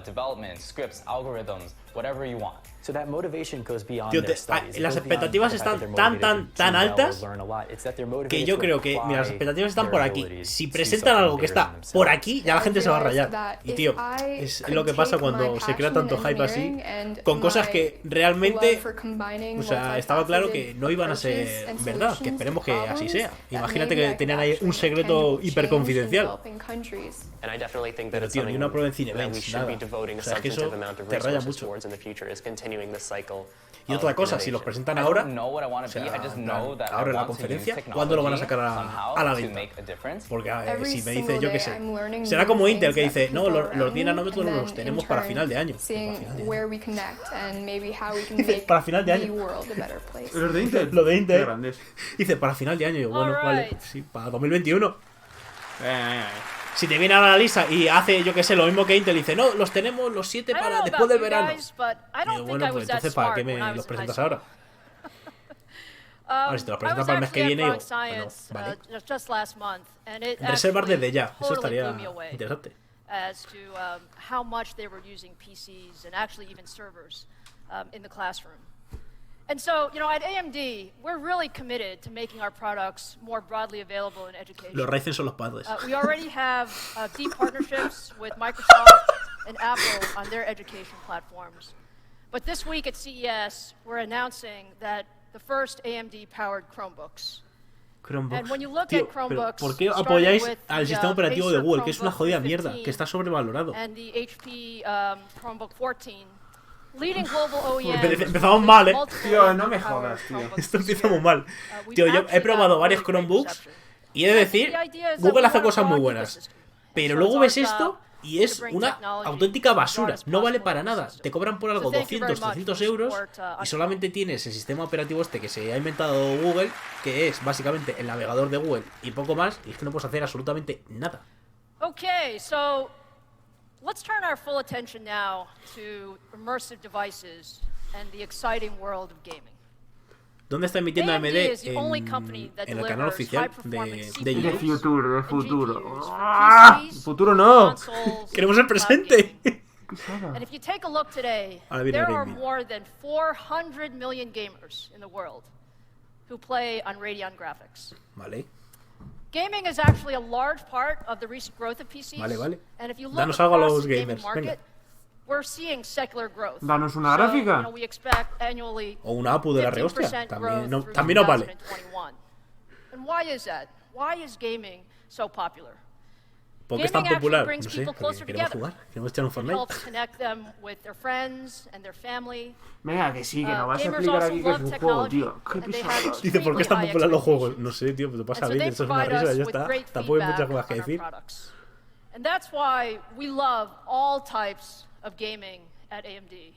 development, scripts, algorithms, whatever you want. So that motivation goes beyond Tío, their studies. It las goes beyond expectativas the fact that están they're motivated to tan do well or altas learn a lot. It's that they're que motivated yo to creo que, mira, las apply expectativas están their por aquí. abilities Si to presentan something algo que bigger than está themselves. por aquí, ya la gente se va a rayar. Y tío, es lo que pasa cuando se crea tanto hype así, con cosas que realmente, o sea, estaba claro que no iban a ser verdad, que esperemos que así sea. Imagínate que tenían ahí un secreto hiperconfidencial. And I definitely think that Pero it's tío, ni something una prueba en that we Cinebench, should be nada. devoting a O sea, es que eso substantive amount of te raya resources mucho. towards in the future is continuing the cycle. Y otra of cosa, si los innovation. presentan I ahora, don't know what I want o to be. sea, I just know that I ahora en la want to use conferencia, technology ¿cuándo lo van a sacar somehow a la to venta? make a difference. Porque a ver, Every si me single dice, yo qué day sé, I'm learning será new como things Intel que that dice, no, people los around 10 me, nanómetros and los then tenemos in para turn final de año. seeing Para final de año. where we connect and maybe how we can Dice, make para final de the año. world a better place. ¿Los de Intel? Lo de Qué Intel. grandes. Dice, para final de año. Y yo, bueno, vale, Alright. sí, para 2021. Eh. Si te viene ahora la lista y hace, yo qué sé, lo mismo que Intel, dice, no, los tenemos los 7 I don't para know después about del you verano. guys, but I Y don't yo, think bueno, I pues was that entonces, ¿para smart qué when I me was los in high presentas school. ahora? Ahora, si te los I presentas was para el mes que actually viene, at digo, Bronx bueno, Science vale. just last month, and it Reservar actually desde ya, eso totally estaría blew me away interesante. as to how much they were using PCs and actually even servers in the classroom. And so, at AMD, we're really committed to making our products more broadly available in education. Los Ryzen son los padres. We already have deep partnerships with Microsoft and Apple on their education platforms. But this week at CES, we're announcing that the first AMD-powered Chromebooks. And when you look at Chromebooks, ¿por qué apoyáis al sistema operativo de Google, que es una jodida mierda, que está sobrevalorado? And the HP Chromebook 14. Leading global OEMs. Empezamos mal, Tío, no me jodas, tío. Esto empieza muy mal. Tío, yo he probado varios Chromebooks y he de decir, Google hace cosas muy buenas. Pero luego ves esto y es una auténtica basura. No vale para nada. Te cobran por algo 200, 300 euros y solamente tienes el sistema operativo este que se ha inventado Google, que es básicamente el navegador de Google y poco más, y es que no puedes hacer absolutamente nada. Okay, so let's turn our full attention now to immersive devices and the exciting world of gaming. ¿Dónde está emitiendo AMD? En el canal oficial de YouTube. De futuro. ¡Ah! Futuro no. Queremos el presente. And if you take a look today, there are more than 400 million gamers in the world who play on Radeon graphics. Vale. Gaming is actually a large part of the recent growth of PCs. Vale. And if you look Danos algo a across los the gaming gamers. market, Venga. we're seeing secular growth. Danos una gráfica. We expect annually O una APU de la rehostia. 15% También no vale. 2021. And why is that? Why is gaming so popular? ¿Por qué es tan popular? Brings No sé, people porque closer queremos together. jugar. Queremos echar un It Fortnite. helps connect them with their friends and their family. Venga, que sí, que no vas a Gamers explicar also aquí que es love un juego, technology, tío. Qué and they pisada. have Dice, ¿por qué están high populares los juegos? expectations. No sé, tío, te pasa And so bien, they eso es una provide risa, us ya with está. great Tampoco hay muchas feedback cosas que on our decir. products. And that's why we love all types of gaming at AMD.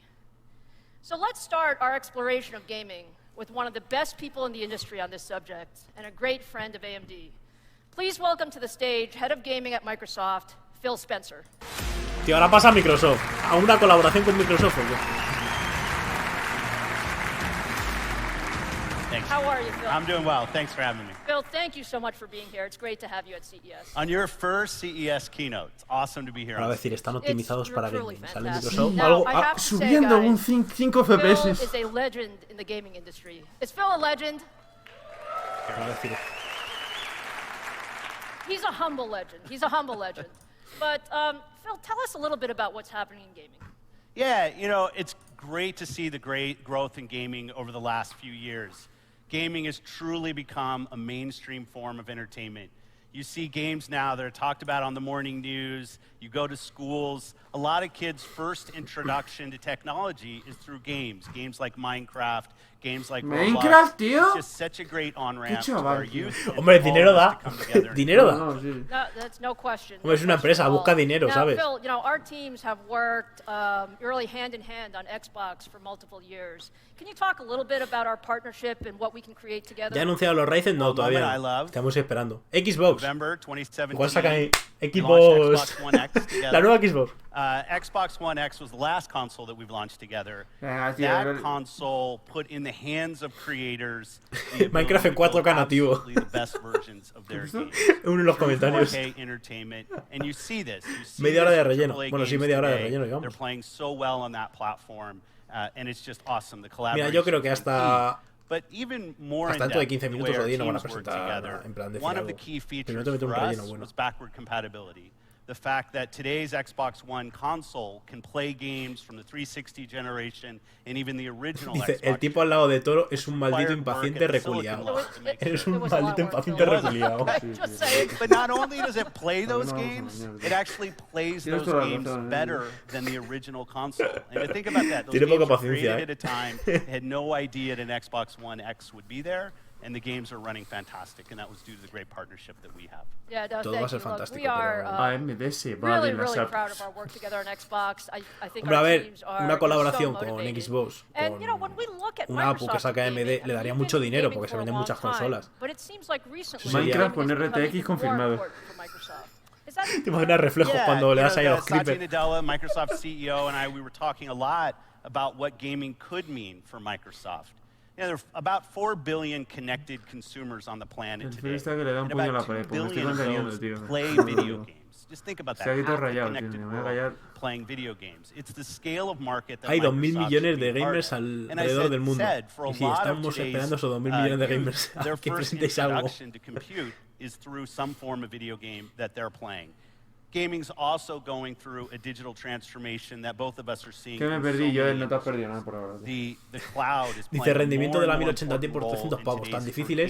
So let's start our exploration of gaming with one of the best people in the industry on this subject and a great friend of AMD. Please welcome to the stage, Head of Gaming at Microsoft, Phil Spencer. Tío, ahora pasa a Microsoft. A una colaboración con Microsoft. ¿O qué? Thanks. How are you, Phil? I'm doing well. Thanks for having me. Phil, thank you so much for being here. It's great to have you at CES. On your first CES keynote. It's awesome to be here. Ahora decir, están optimizados para gaming. Sale Microsoft. Now, Algo. I have to say, Subiendo un guys, 5 Phil FPS. is a legend in the gaming industry. Is Phil a legend? Ahora decir. He's a humble legend. He's a humble legend. But Phil, tell us a little bit about what's happening in gaming. Yeah, you know, it's great to see the great growth in gaming over the last few years. Gaming has truly become a mainstream form of entertainment. You see games now that are talked about on the morning news. You go to schools. A lot of kids' first introduction to technology is through games. Games like Minecraft, games like Roblox. Minecraft, tío. It's just such a great on-ramp to our youth. Hombre, dinero da. Dinero da. No, that's no question. Hombre, es una empresa, busca dinero, now, ¿sabes? Phil, you know, our teams have worked really hand in hand on Xbox for multiple years. Can you talk a little bit about our partnership and what we can create together? ¿Ya han anunciado los Ryzen? No, todavía no. Estamos esperando. Xbox. November 2017. Igual sacan ahí Xbox. La nueva Xbox. Xbox One X was the last console that we've launched together. Venga, tío, That console put in the hands of creators the Minecraft en 4K nativo. absolutely the best versions of their games. Uno en los comentarios. 4K entertainment, and you see this. You see Media hora de this relleno. AAA Bueno, sí, games media hora de today. relleno, digamos. They're playing so well on that platform, and it's just awesome. The Mira, collaboration. yo creo que hasta But even more hasta dentro de 15 in-depth, the minutos way o our 10 no van a teams work presentar together. en plan decir One of algo. the key features Primero te meten un for relleno us bueno. was backward compatibility. The fact that today's Xbox One console can play games from the 360 generation and even the original Dice, Xbox. el tipo al lado de Toro es un maldito impaciente reculiado. Eres un maldito impaciente reculiado. But not only does it play those games, it actually plays those games better than the original console. And to think about that, those Tiene games poca were paciencia, created at a time, had no idea that an Xbox One X would be there. And the games are running fantastic, and that was due to the great partnership that we have. Yeah, no, Todo va a thank ser you. Look, fantástico, we are AMD se va really, de las really proud apps. of our work together on Xbox. I think Hombre, a our ver, teams are una colaboración so con motivated. Xbox, And, you know, when we look at una APU que Microsoft saca AMD, gaming, le daría we've mucho been dinero gaming porque se for a venden long muchas time, consolas. but it seems like recently Minecraft con gaming is RTX becoming confirmado. more important for Microsoft. Is that Te imaginas reflejos cuando le das ahí a los Satya creepers. Nadella, Microsoft CEO, and I, we were talking a lot about what gaming could mean for Microsoft. You know, there are about 4 billion connected consumers on the planet today. periodista que le da un And puño a la about pared, 2 porque me estoy billion of manteniendo, those tío. play video games. games. Just think about that. Se ha quitado Half the rayado, connected tío, me voy a world callar. playing video games. It's the scale of market that Hay 2.000 Microsoft millones should de be part gamers of. And I alrededor del mundo. said, for a Y sí, lot of estamos today's, esperando esos 2.000 millones de youth, gamers a their que first presentéis algo. introduction to compute is through some form of video game that they're playing. Gaming's also going through a digital transformation that both of us are seeing. ¿Qué me perdí yo? No te has perdido nada por ahora. The cloud is Dice rendimiento de la 1080 1080 por 300 pavos, tan difíciles.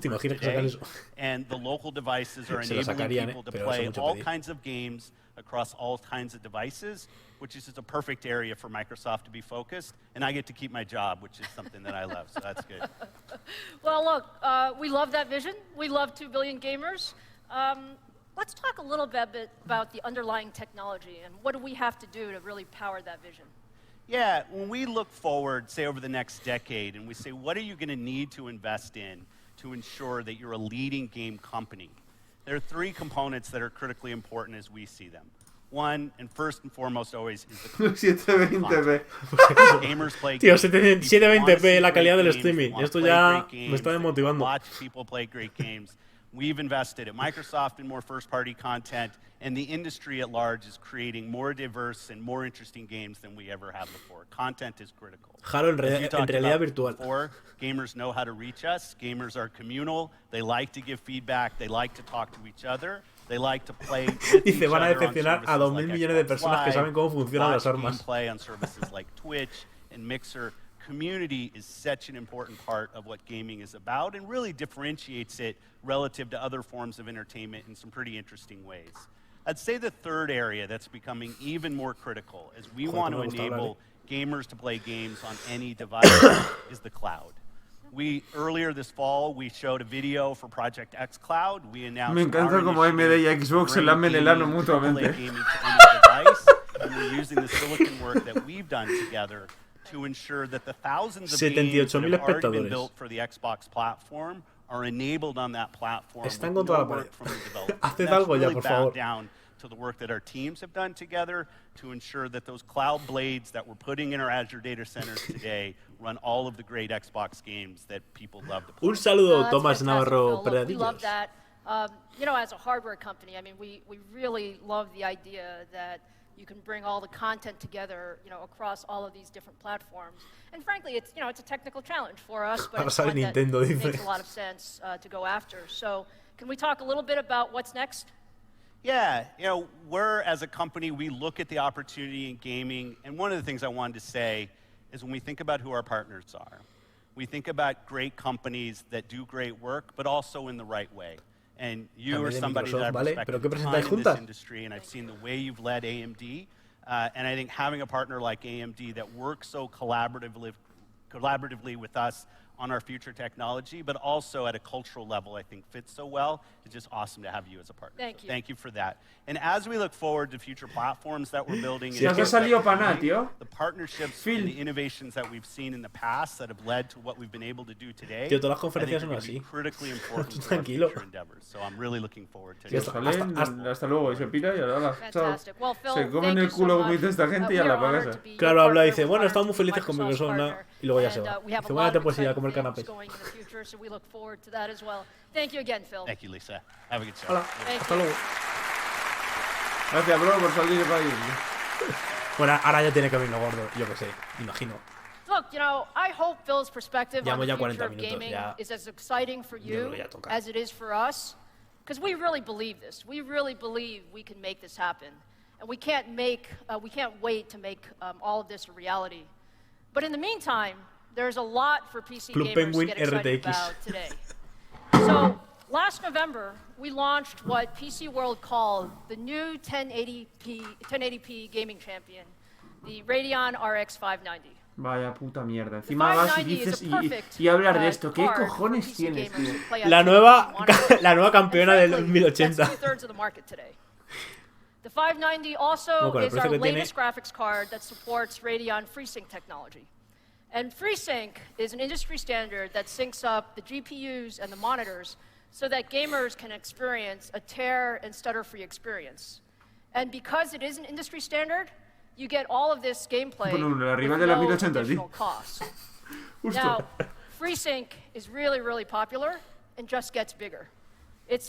¿Te imaginas que sacan eso? And the local devices are Se lo enabling sacarían, people to pero play eso mucho all pedir. kinds of games across all kinds of devices, which is just a perfect area for Microsoft to be focused. And I get to keep my job, which is something that I love, so that's good. Well, look, we love that vision. We love 2 billion gamers. Let's talk a little bit about the underlying technology and what do we have to do to really power that vision? Yeah, when we look forward, say over the next decade, and we say, what are you going to need to invest in to ensure that you're a leading game company? There are 3 components that are critically important as we see them. One, and first and foremost always, is the 720p. Gamers play Tío, games. 720p la calidad del Games, streaming. wanna Esto play ya great me games, está they desmotivando. Watch people play great games. We've invested at Microsoft in more first-party content, and the industry at large is creating more diverse and more interesting games than we ever have before. Content is critical. Halo en As you talked realidad about virtual. Before, gamers know how to reach us. Gamers are communal. They like to give feedback. They like to talk to each other. They like to play with Dice, each van a other on decepcionar a services 2.000 like millones de Xbox personas que Live, saben cómo funcionan las watch armas. gameplay on services like Twitch and Mixer. Community is such an important part of what gaming is about and really differentiates it relative to other forms of entertainment in some pretty interesting ways. I'd say the third area that's becoming even more critical as we want to enable gamers to play games on any device is the cloud. Earlier this fall, we showed a video for Project X Cloud. We announced Me encanta our como AMD y initiative Xbox se to lamen bring el ano gaming, mutuamente. AAA gaming to any device, and we're using the silicon work that we've done together to ensure that the thousands of games that have already been built for the Xbox platform are enabled on that platform Están with con toda no la work pared. from the developers. Haced That's algo ya, really por back favor. down to the work that our teams have done together to ensure that those cloud blades that we're putting in our Azure data centers today run all of the great Xbox games that people love to play. Un saludo, That's Tomás fantastic, Navarro Phil. Look, we love Pradillos. that. You know, as a hardware company, I mean, we really love the idea that you can bring all the content together, you know, across all of these different platforms. And frankly, it's, you know, it's a technical challenge for us, but it's one that Nintendo, dice. makes a lot of sense to go after. So, can we talk a little bit about what's next? Yeah, you know, we're, as a company, we look at the opportunity in gaming, and one of the things I wanted to say is when we think about who our partners are, we think about great companies that do great work, but also in the right way. And you are somebody that I've respected a ton in this industry, and I've seen the way you've led AMD, and I think having a partner like AMD that works so collaboratively with us on our future technology, but also at a cultural level, I think fits so well. It's just awesome to have you as a partner. Thank you. Thank you for that. And as we look forward to future platforms that we're building, Si has salido para nada, tío. the partnerships and the innovations that we've seen in the past that have led to what we've been able to do today, Tío, todas las I think conferencias are son going to be así. critically important to our Tranquilo. future endeavors. So I'm really looking forward to Sí, it. hasta luego, y se pira y ahora chao. Fantastic. Well, Phil, Se comen thank el you so culo como much. dice esta gente y a We la are honored cabeza. to be your Claro, habla y partner. dice, We're bueno, honored estamos muy to be felices con mi Microsoft's persona, partner. y luego ya se And, va. we have Dice, a bueno, lot te of puedes ir a exciting comer things canapés. going in the future, so we look forward to that as well. Thank you again, Phil. Thank you, Lisa. Have a good show. Hola, Thank hasta you. luego. Gracias, bro, por salir de ahí. Bueno, ahora ya tiene que venir lo gordo, yo qué sé, imagino. Look, you know, I hope Phil's perspective on Llevamos the ya future 40 of minutos, gaming ya. is as exciting for Yo you creo que ya toca. as it is for us, because we really believe this. We really believe we can make this happen, and we can't wait to make all of this a reality. But in the meantime, there's a lot for PC Club gamers Penguin to get excited RTX. about today. So last November, we launched what PC World called the new 1080p gaming champion, the Radeon RX 590. Vaya puta mierda. Encima vas y dices y hablar de esto. ¿Qué cojones tienes, tío? La nueva campeona del 2080. The 590 also con el is our precio que tiene. latest graphics card that supports Radeon FreeSync technology. And FreeSync is an industry standard that syncs up the GPUs and the monitors so that gamers can experience a tear and stutter-free experience. And because it is an industry standard, you get all of this gameplay Bueno, la rival with de la no 1080, additional sí. cost. Justo. Now, FreeSync is really, really popular and just gets bigger.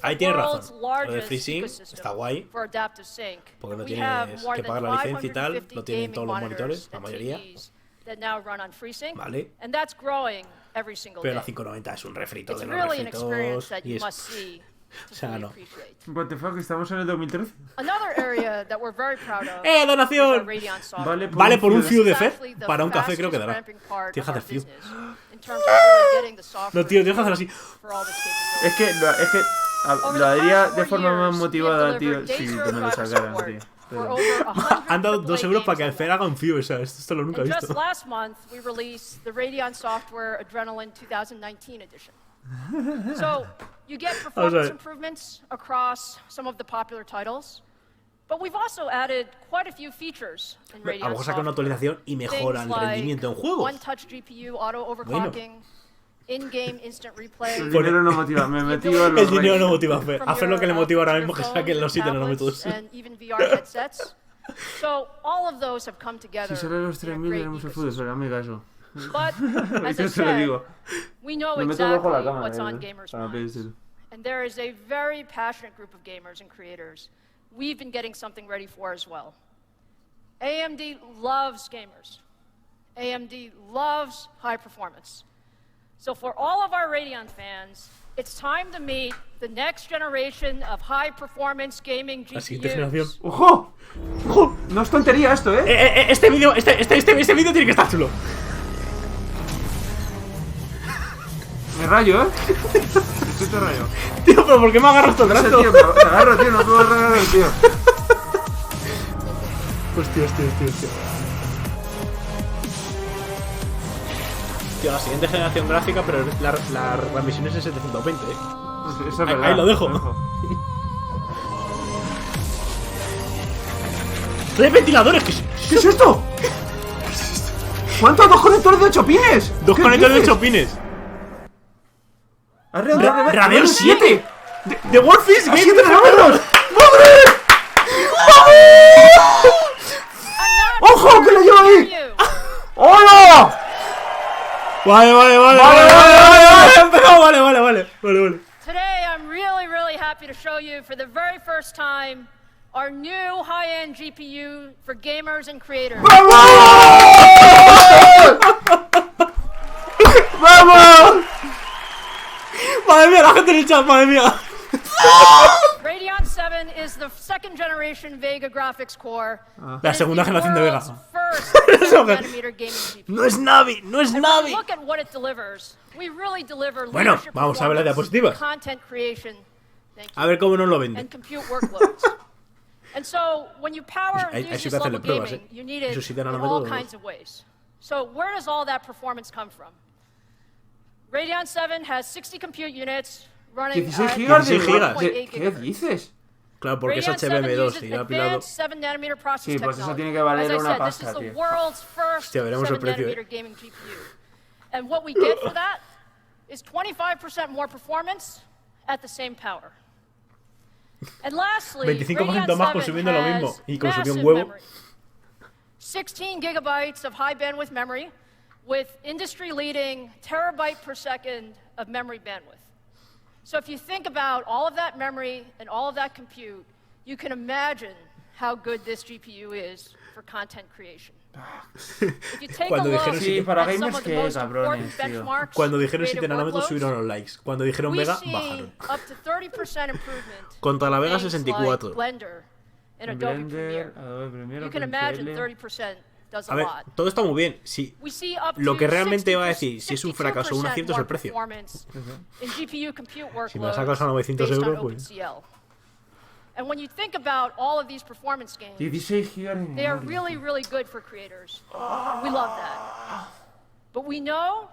Ahí tienes razón. Lo de FreeSync está guay. Porque no tienes que pagar la licencia y tal. Lo tienen todos los monitores, la mayoría. Vale. Pero la 590 es un refrito de los refritos. Y es... O sea, no. What the fuck, estamos en el 2013. ¡Donación! Vale por un few de Fer. Para un café creo que dará. Tienes que hacer few. No, tío, tienes que hacer así. Es que lo haría de forma más motivada, tío, si me lo sacaran, tío. Han dado 2 euros para que el Fer haga un few, o sea, esto lo nunca he visto. Last month, we released the Radeon Software Adrenaline 2019 edition. So, you get performance improvements across some of the popular titles, but we've also added quite a few features in Radeon Software. A lo mejor sacan una actualización y mejoran el rendimiento en juegos. One-touch GPU auto overclocking, in-game instant replay. El dinero no motiva, me metí a los El dinero no motiva a Fer. A Fer lo que le motiva ahora mismo es que saquen los 7 nanómetros. So, all of those have come together. Si salen los 3000 tenemos el fútbol, pero hazme caso. But, as I said, we know exactly what's on gamers' minds. And there is a very passionate group of gamers and creators we've been getting something ready for as well. AMD loves gamers. AMD loves high performance. So for all of our Radeon fans, it's time to meet the next generation of high performance gaming GPUs. ¡Ojo! ¡Ojo! No es tontería esto, ¿eh? Este vídeo tiene que estar chulo. Me rayo, ¿eh? Sí te rayo. Tío, pero ¿por qué me agarras todo el rato? Tío, me agarro, tío, no puedo agarrar el tío. Hostia. Tío, la siguiente generación gráfica, pero la transmisión es en 720, ¿eh? Eso es verdad. Ahí lo dejo. ¡Esto de ventiladores! ¿Qué es esto? ¿Cuántos? ¿2 conectores de 8 pines? 2 conectores de 8 pines. ¡Radeon 7! ¡The Wolfish Game! ¡7 nanómetros! ¡Madre! ¡Ojo! ¡Que lo llevo ahí! ¡Hola! Vale. Today I'm really happy to show you for the very first time our new high-end GPU for gamers and creators. ¡Vamos! Madre mía, la gente en el chat, madre mía. Radeon 7 is the second generation Vega graphics core. La segunda generación de Vega. No es Navi. Look at what it delivers. We really deliver Bueno, vamos a ver las diapositivas. Content creation. A ver cómo nos lo vende. And compute workloads. And so when you power enthusiast level gaming, you need it in all kinds of ways. So where does all that performance come from? Radeon 7 has 60 compute units running at 16 gigas. ¿Qué dices? Claro, porque es HBM2 y ha apilado. Sí, pues eso tiene que valer una pasta, tío. Hostia, veremos el precio, And what we get for that is 25% more performance at the same power. And lastly, 25% más consumiendo lo mismo y consumió un huevo. 16 gigabytes of high bandwidth memory with industry-leading terabyte per second of memory bandwidth. So if you think about all of that memory and all of that compute, you can imagine how good this GPU is for content creation. If you take a look at some of the most important benchmarks, cuando dijeron 7 nanómetros subieron los likes. Cuando dijeron Vega, bajaron. Up to 30% improvement contra la Vega 64. Blender and Adobe Premiere. You can imagine 30%. A ver, todo está muy bien. Si lo que realmente va a decir si es un fracaso o un acierto es el precio. Si me la sacas a 900 euros, pues. And when you think about all of these performance games, they are really good for creators. We love that. But we know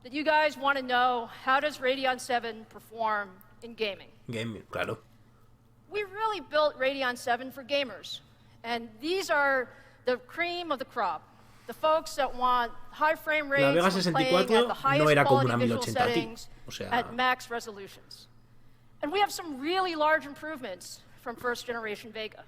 that you guys want to know, how does Radeon 7 perform in gaming? Gaming, claro. We really built Radeon 7 for gamers. And these are the cream of the crop. The folks that want high frame rates, la Vega 64 no era como una 1080 Ti, o sea, at max resolutions. And we have some really large improvements from first generation Vega.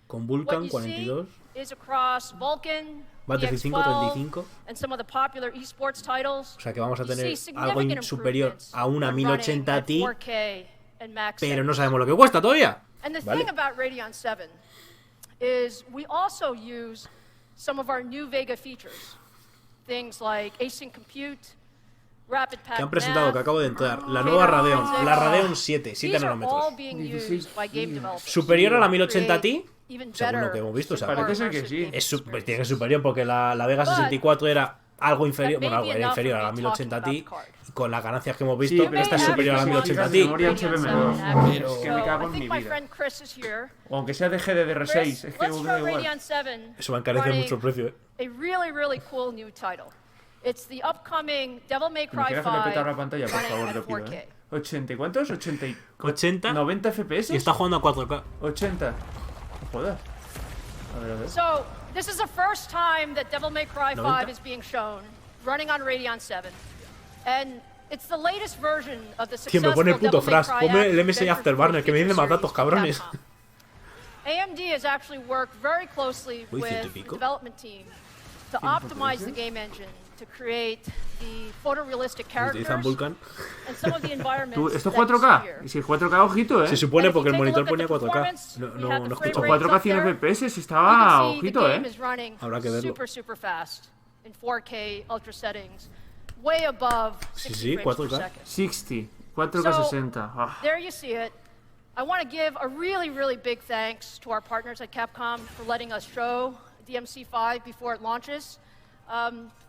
Con Vulkan 42, is across Vulkan, Battlefield 5 35, and some of the popular esports titles. O sea que vamos a tener algo superior a una 1080 Ti and max Pero settings. no sabemos lo que cuesta todavía. And the Vale. thing about Radeon 7 is we also use some of our new Vega features. Things like async compute, rapid Que han path presentado, que math, acabo de entrar. La nueva Radeon. La Radeon 7 These are all nanómetros. being used by game developers Superior a la to 1080 create Ti. even Según lo better, que hemos visto. O sea, Parece ser que sí. pues tiene que ser superior porque la Vega 64 era algo inferior. Bueno, algo era inferior a la 1080 Ti. Y con las ganancias que hemos visto, Sí, pero esta es superior a la 1080 La Ti. memoria se ve mejor. Pero es que me cago en mi vida. O aunque sea de GDDR6, es que Let's me show da igual. Radeon 7 Eso va a encarecer running mucho el precio, a really cool new title. It's the upcoming Devil May Que me Cry quieras 5 repetir la pantalla, por running favor, at lo pido, 4K. 80, ¿cuántos? 80. 80. 90 FPS. Y está jugando a 4K. 80. No jodas. A ver. So, this is the first time that Devil May Cry 5 90. is being shown, running on Radeon 7. And it's the latest version of the Tío, me successful pone el puto Devil May Flash. Cry Ponme el Adventure MSI Afterburner, que me dice más datos, cabrones. Capcom. AMD has actually worked very closely Uy, with ciento y the pico. development team to optimize the game engine to create the photorealistic Utilizan characters Vulkan. and some of the environments Tú, ¿esto es that you see 4K? here. Y si es 4K, ojito, Se supone porque el monitor ponía 4K. performance, No, we no, have the no frame escucho. rates 4K up 100 there. FPS You estaba, can see ojito, the game is running Habrá que verlo. super fast in 4K ultra settings, way above 60 Sí, frames 4K. per second. 60. 4K So, 60. Ah. There you see it. I want to give a really big thanks to our partners at Capcom for letting us show DMC5 before it launches.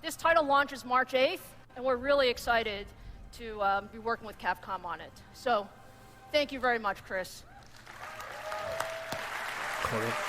This title launches March 8th, and we're really excited to be working with Capcom on it. So, thank you very much, Chris.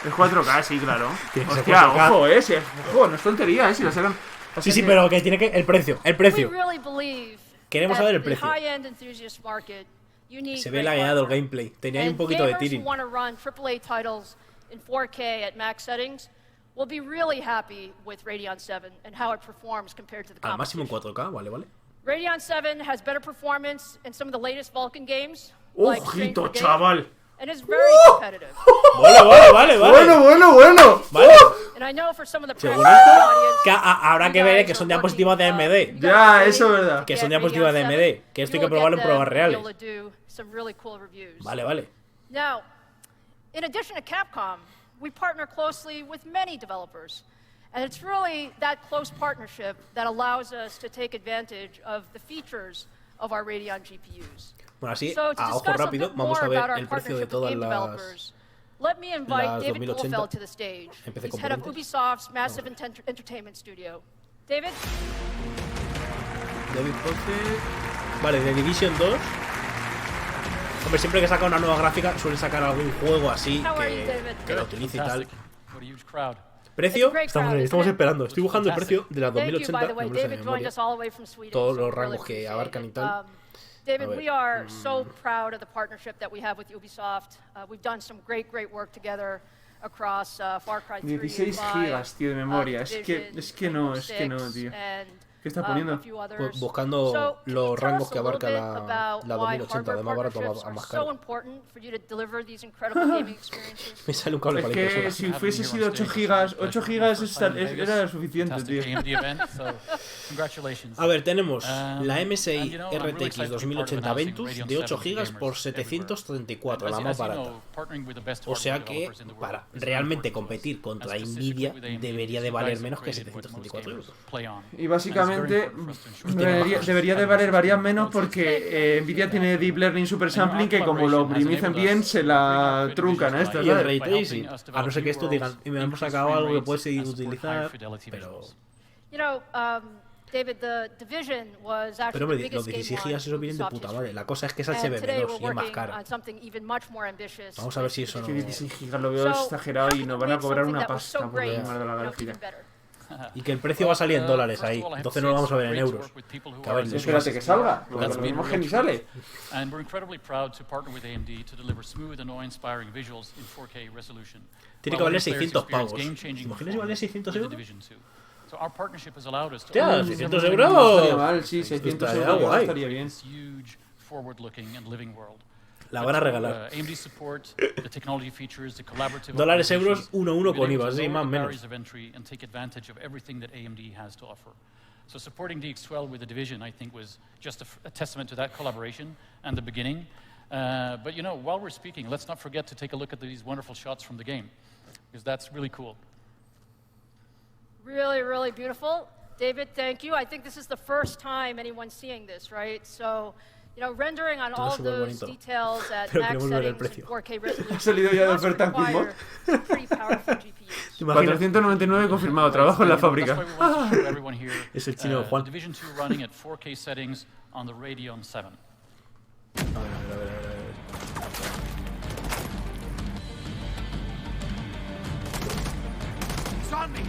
Es 4K, sí, claro. Tiene que ser Hostia, 4K. ojo, ojo, no es tontería, si lo sacan. Sí, pero que tiene que. El precio. We really believe Queremos that saber el the precio. high-end enthusiast market, you need Se ve great lagueado el hardware. gameplay. Tenía ahí un And poquito de gamers tearing. who want to run AAA titles in 4K at max settings will be really happy with Radeon 7 and how it performs compared to the Al máximo competition. en 4K, vale. Radeon 7 has better performance in some of the latest Vulkan games, like Strange Ojito, Brigade, chaval. and is very competitive. Vale. Bueno. Vale. And I know for some of the Según practical esto, audience, que habrá que ver que son diapositivas de AMD. Ya, eso es verdad. Que son diapositivas de AMD. Que esto hay que probarlo en pruebas reales. Vale. Now, in addition to Capcom, we partner closely with many developers. And it's really that close partnership that allows us to take advantage of the features of our Radeon GPUs. Bueno, así, So, to a ojo discuss a rápido, bit vamos more a ver about our el precio de partnership with todas game las. developers, let me invite las David 2080 Kohlfeld to the stage. en He's head of PCComponentes. Ubisoft's Massive Entertainment Studio. David? David Ponce. Vale, de Division 2. Hombre, siempre que saca una nueva gráfica suele sacar algún juego así que lo utilice y tal. ¿Precio? Estamos esperando. Estoy buscando el precio de las 2080. No me lo sé de memoria. Todos los rangos que abarcan y tal. David, we are so proud of the partnership that we have with Ubisoft. We've done some great work together across Far Cry 3 16 gigas, tío, de memoria. Es que no, tío. ¿Qué está poniendo? Pues buscando los rangos que abarca la 2080, de más barato a más caro. Me sale un cable Es para la que impresora. si fuese sido 8 gigas era suficiente, tío. A ver, tenemos la MSI RTX 2080 Ventus de 8 GB por 734, la más barata. O sea que para realmente competir contra Nvidia debería de valer menos que 734 euros. Y básicamente debería de valer menos porque Nvidia tiene Deep Learning Super Sampling que como lo optimicen bien se la truncan a esta, Y el ¿sabes? Ray Tracing, a no ser que esto digan, y me hemos sacado algo que puedes utilizar, pero... David, the Division was actually Pero hombre, the los biggest 16 game GB eso vienen de puta madre. La cosa es que es HBM2 y es más caro. Vamos a ver si eso no... Es que 16 gigas lo veo exagerado y nos van a cobrar una pasta por encima de la gráfica. Y que el precio va a salir en dólares ahí. Entonces no lo vamos a ver en euros. Que a ver, espérate que salga. Lo mismo que ni sale. And we're incredibly proud to partner with AMD to deliver smooth and awe-inspiring visuals in 4K resolution. Tiene que valer 600 pavos. ¿Te imaginas si vale 600 euros? So our partnership has allowed us to ¡Hostia! ¡600 euros! No estaría mal, sí, 600 euros guay. estaría bien. Huge, forward-looking and living world. La van a regalar. AMD support, the technology features, the collaborative Dólares, euros, 1-1 con IVA, sí, más o menos. barriers of entry and take advantage of everything that AMD has to offer. So supporting DX12 with the Division, I think, was just a testament to that collaboration and the beginning. But you know, while we're speaking, let's not forget to take a look at these wonderful shots from the game, because that's really cool. Really, really beautiful. David, thank you. I think this is the first time anyone's seeing this, right? So, you know, rendering on all of those details at max settings and 4K resolution. Ha salido ya de oferta en Quizmod. 499 confirmado, trabajo en la fábrica. Es el chino Juan. Division 2 running at 4K settings on the Radeon 7. A ver. It's on me.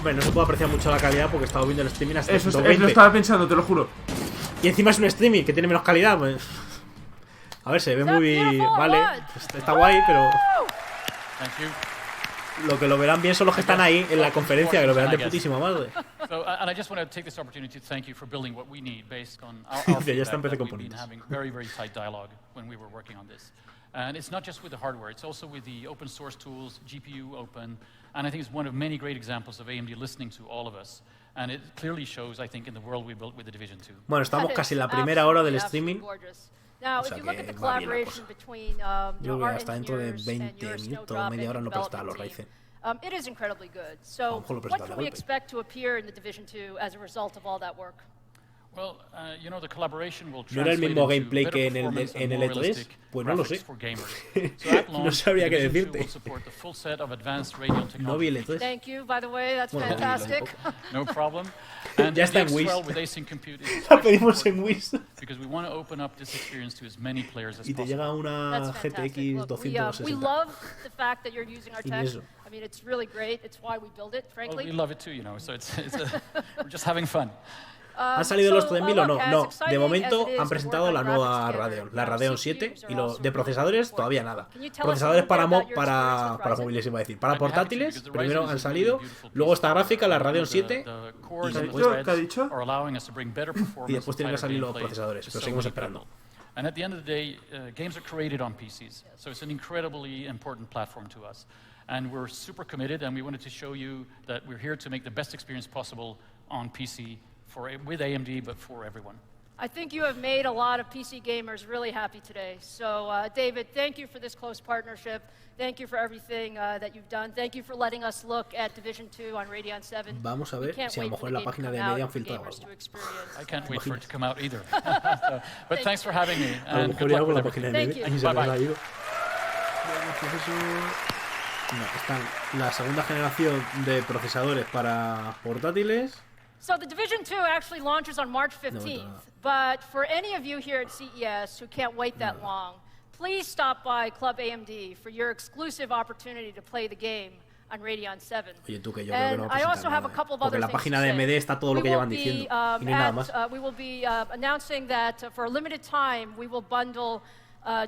Bueno, no se puede apreciar mucho la calidad porque estaba viendo el streaming hasta eso lo estaba pensando, te lo juro. Y encima es un streaming que tiene menos calidad, pues. A ver, se ve muy... Vale, está guay, pero... Lo que lo verán bien son los que están ahí en la conferencia, que lo verán de putísima madre. So, and I just want to take this opportunity to thank you for building what we need based on our feedback that we've been having very, very tight dialogue when we were working on this. And it's not just with the hardware, it's also with the open source tools, GPU open, and I think it's one of many great examples of AMD listening to all of us. And it clearly shows, I think, in the world we built with the Division 2. Bueno, estamos casi en la primera hora del streaming. Now, if you look at the collaboration between our engineers and your snowdrop and development team, it is incredibly good. So, what can we expect to appear in the Division 2 as a result of all that work? Well, you know, the collaboration will ¿No era el mismo gameplay que en el E3? Pues no lo sé. No sabría qué decirte. No vi el E3. Thank you, by the way, that's fantastic. No problem. Ya está en Wish. La pedimos en Wish. Y te llega una GTX 260. We love the fact that you're using our tech. I mean, it's really great. It's why we build it, frankly. We love it too, you know. So we're just having fun. ¿Han salido los 3000 o no? No, de momento han presentado la nueva Radeon, la Radeon 7, y los de procesadores todavía nada. Procesadores para móviles, iba a decir, para portátiles, primero han salido, luego esta gráfica, la Radeon 7, y después tienen que salir los procesadores, pero seguimos esperando. And at the end of the day, games are created on PCs, so it's an incredibly important platform to us. And we're super committed, and we wanted to show you that we're here to make the best experience possible on PC with AMD, but for everyone. I think you have made a lot of PC gamers really happy today. So, David, thank you for this close partnership. Thank you for everything that you've done. Thank you for letting us look at Division 2 on Radeon 7. Vamos a ver si a lo mejor en la página de AMD han filtrado algo. I can't wait for it to come out either. But thanks for having me. A lo mejor hay algo en la página de AMD. Ahí se nos ha ido. No, están la segunda generación de procesadores para portátiles. So the Division 2 actually launches on March 15th, but for any of you here at CES who can't wait that long, please stop by Club AMD for your exclusive opportunity to play the game on Radeon 7. Oye, tú, que yo creo que no va a presentar nada, porque en la página de AMD está todo lo que llevan diciendo, y no hay nada más. We will be announcing that for a limited time we will bundle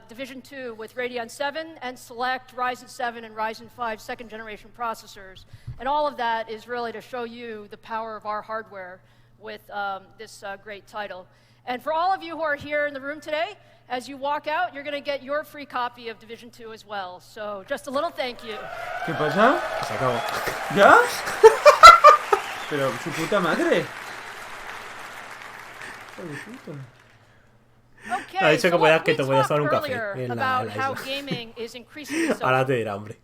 Division 2 with Radeon 7 and select Ryzen 7 and Ryzen 5 second generation processors. And all of that is really to show you the power of our hardware with this great title. And for all of you who are here in the room today, as you walk out, you're going to get your free copy of Division 2 as well. So just a little thank you. ¿Qué pasa? Se acabó. ¿Ya? Pero su puta madre. Okay, ha dicho so que te podías tomar un café en la isla. Ahora te dirá hambre.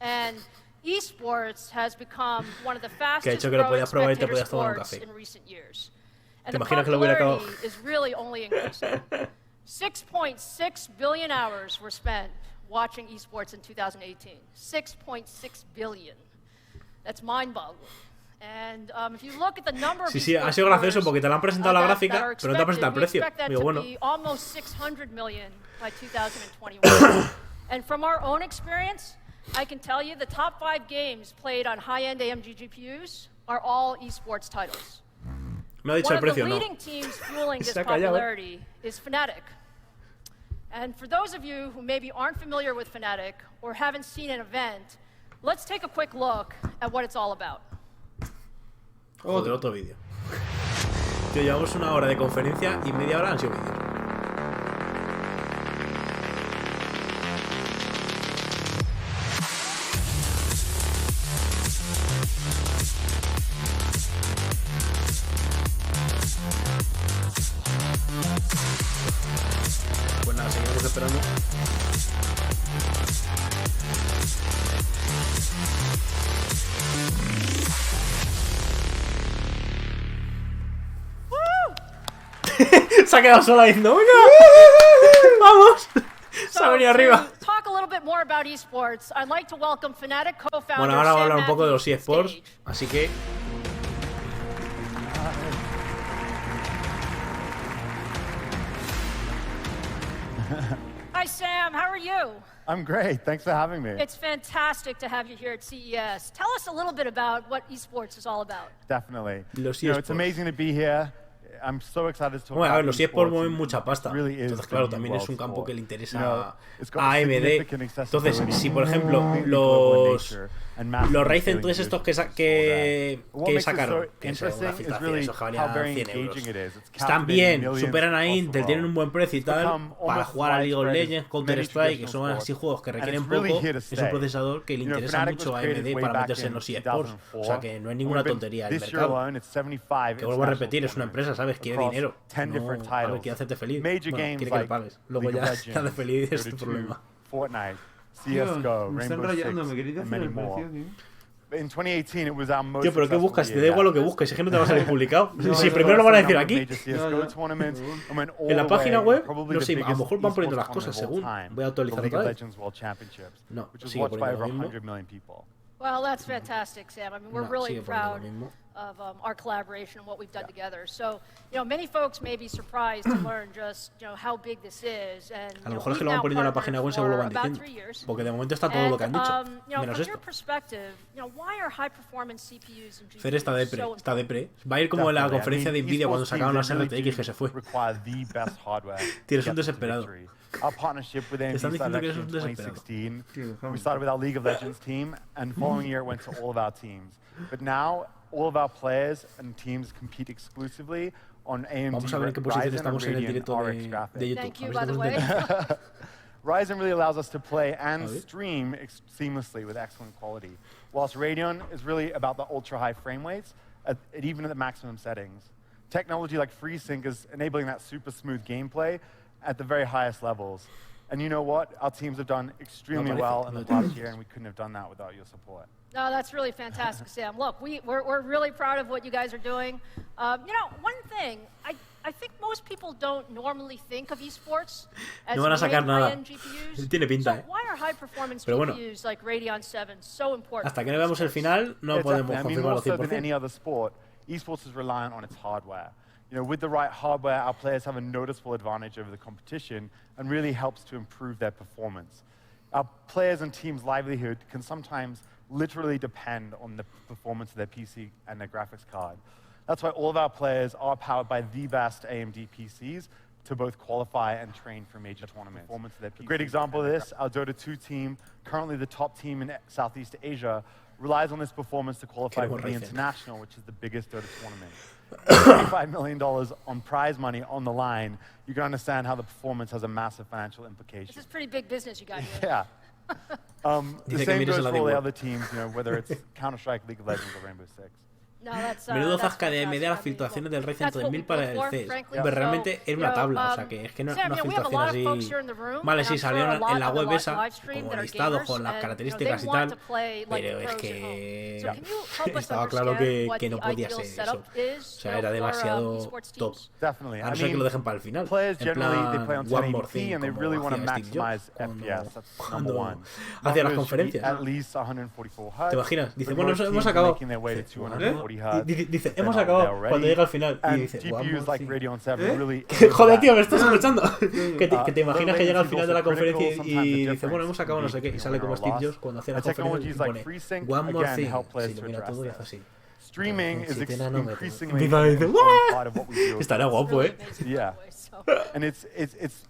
Esports has become one of the fastest que ha dicho que lo podías probar y te podías tomar un café. ¿Te imaginas que lo hubiera acabado? Is really only increasing. 6.6 billion hours were spent watching esports in 2018. 6.6 billion. That's mind-boggling. And if you look at the number of sí, ha sido gracioso porque te la han presentado la gráfica, pero no te ha presentado el precio. Digo, bueno. Almost 600 million by 2021. And from our own experience, I can tell you the top 5 games played on high-end AMD GPUs are all esports titles. Me ha dicho el precio, no. One of the leading teams fueling this popularity is Fnatic. And for those of you who maybe aren't familiar with Fnatic or haven't seen an event, let's take a quick look at what it's all about. Otro vídeo. Tío, llevamos una hora de conferencia y media hora han sido vídeos. Se ha quedado sola diciendo, venga, vamos. Se ha venido arriba. Talk a little bit more about esports. I'd like to welcome Fnatic co-founder Bueno, ahora vamos a hablar un poco de los esports, así que Hi Sam, how are you? I'm great. Thanks for having me. It's fantastic to have you here at CES. Tell us a little bit about what esports is all about. Definitely. Los it's amazing to be here. I'm so excited to talk bueno, a ver, about los eSports mueven mucha pasta. Entonces, claro, también es un campo que le interesa a AMD. Entonces, si por ejemplo los Ryzen 3 estos que sacaron, que son una filtración, esos que valían 100 euros, están bien, superan a Intel, tienen un buen precio y tal, para jugar a League of Legends, Counter-Strike, que son así juegos que requieren poco, es un procesador que le interesa mucho a AMD para meterse en los eSports. O sea que no es ninguna tontería el mercado. Que vuelvo a repetir, es una empresa, ¿sabes? Quiere dinero. No, a ver, quiere hacerte feliz. Bueno, quiere que le pagues. Luego ya te hace feliz, es tu problema. Fortnite, CSGO, me están rayando, me queréis hacer el precio, tío. In 2018, it was our most Tío, pero ¿qué buscas? Te da igual lo que busques, es que no te va a salir publicado. Si primero lo van a decir aquí. En la página web, no sé, a lo mejor van poniendo las cosas según. Voy a actualizar otra vez. No, sigue poniendo lo mismo. Well, that's fantastic, Sam. I mean, we're really proud of our collaboration and what we've done together. So, many folks may be surprised to learn just, how big this is. And, a lo mejor es que lo van poniendo en la página web según lo van diciendo. Porque de momento está todo lo que han dicho. Menos esto. Fer está depre. Va a ir como en la conferencia de Nvidia cuando sacaron las RTX que se fue. Tienes un desesperado. Our partnership with AMD started in 2016. We started with our League of Legends team, and following year it went to all of our teams. But now, all of our players and teams compete exclusively on AMD Ryzen and Radeon Rx graphics. Thank you, by the way. Ryzen really allows us to play and stream seamlessly with excellent quality, whilst Radeon is really about the ultra-high frame rates, even at the maximum settings. Technology like FreeSync is enabling that super smooth gameplay at the very highest levels. And you know what? Our teams have done extremely well in the past year, and we couldn't have done that without your support. No, that's really fantastic, Sam. Look, we're really proud of what you guys are doing. One thing, I think most people don't normally think of esports as high-end GPUs. Tiene pinta, so why are high-performance GPUs like Radeon 7 so important? Hasta que no veamos el final, no podemos confirmarlo 100%. More so than any other sport, esports is reliant on its hardware. With the right hardware, our players have a noticeable advantage over the competition and really helps to improve their performance. Our players and teams' livelihood can sometimes literally depend on the performance of their PC and their graphics card. That's why all of our players are powered by the best AMD PCs to both qualify and train for major tournaments. A great example of this, our Dota 2 team, currently the top team in Southeast Asia, relies on this performance to qualify for the International, which is the biggest Dota tournament. $25 million on prize money on the line, you can understand how the performance has a massive financial implication. This is pretty big business you got here. Yeah. The same goes for all the other teams, whether it's Counter-Strike, League of Legends, or Rainbow Six. Menudo zasca de AMD a las filtraciones del Ryzen 3000 para el CES. Pero realmente era una tabla, o sea que es que no es una filtración así. Vale, sí, salieron en la web esa, como listados con las características y tal, pero es que estaba claro que no podía ser eso. O sea, era demasiado top. A no ser que lo dejen para el final. En plan, One More Thing, como hacía Steve Jobs cuando hacía las conferencias. ¿Te imaginas? Dice, bueno, hemos acabado. Dice, hemos acabado cuando llega al final. Y dice, joder, tío, me estás escuchando. Que te imaginas que llega al final de la conferencia y dice, bueno, hemos acabado no sé qué. Y sale como Steve Jobs cuando hacía la conferencia y pone One More Thing. Se ilumina todo y hace así. Streaming is increasingly part of what we do. Estará guapo, Yeah. And it's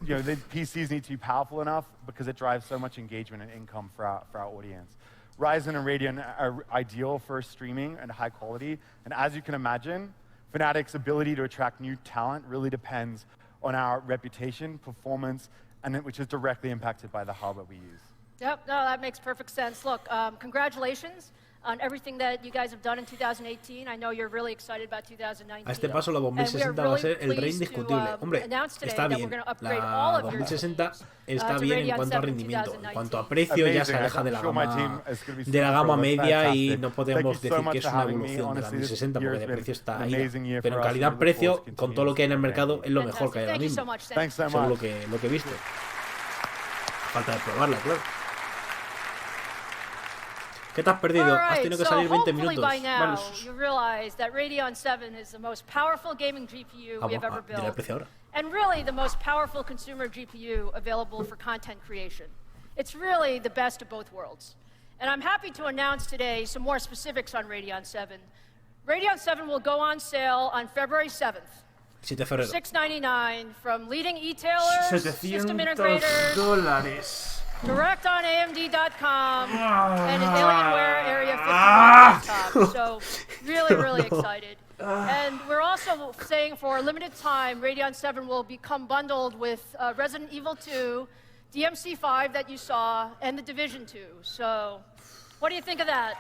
the PCs need to be powerful enough because it drives so much engagement and income for our audience. Ryzen and Radeon are ideal for streaming and high quality. And as you can imagine, Fnatic's ability to attract new talent really depends on our reputation, performance, and which is directly impacted by the hardware we use. Yep, no, that makes perfect sense. Look, congratulations. on everything that you guys have done in 2018. I know you're really excited about 2019. A este paso la 2060 va a ser el rey indiscutible. Hombre, está bien. La 2060 está bien en cuanto a rendimiento. En cuanto a precio ya se aleja de la gama media y no podemos decir que es una evolución de la 2060 porque de precio está ahí. Pero en calidad-precio, con todo lo que hay en el mercado, es lo mejor que hay ahora mismo. Según lo que he visto. Falta de probarla, claro. ¿Qué te has perdido? Has tenido que salir 20 minutos. By now, you realize that Radeon 7 is the most powerful gaming GPU we have ever built, and really the most powerful consumer GPU available for content creation. It's really the best of both worlds. And I'm happy to announce today some more specifics on Radeon 7. Radeon 7 will go on sale on February 7th. $699 from leading e-tailers, system integrators, direct on AMD.com, and an Alienware Area 51 laptop. So really excited. And we're also saying for a limited time, Radeon 7 will become bundled with Resident Evil 2, DMC5 that you saw, and The Division 2. So, what do you think of that?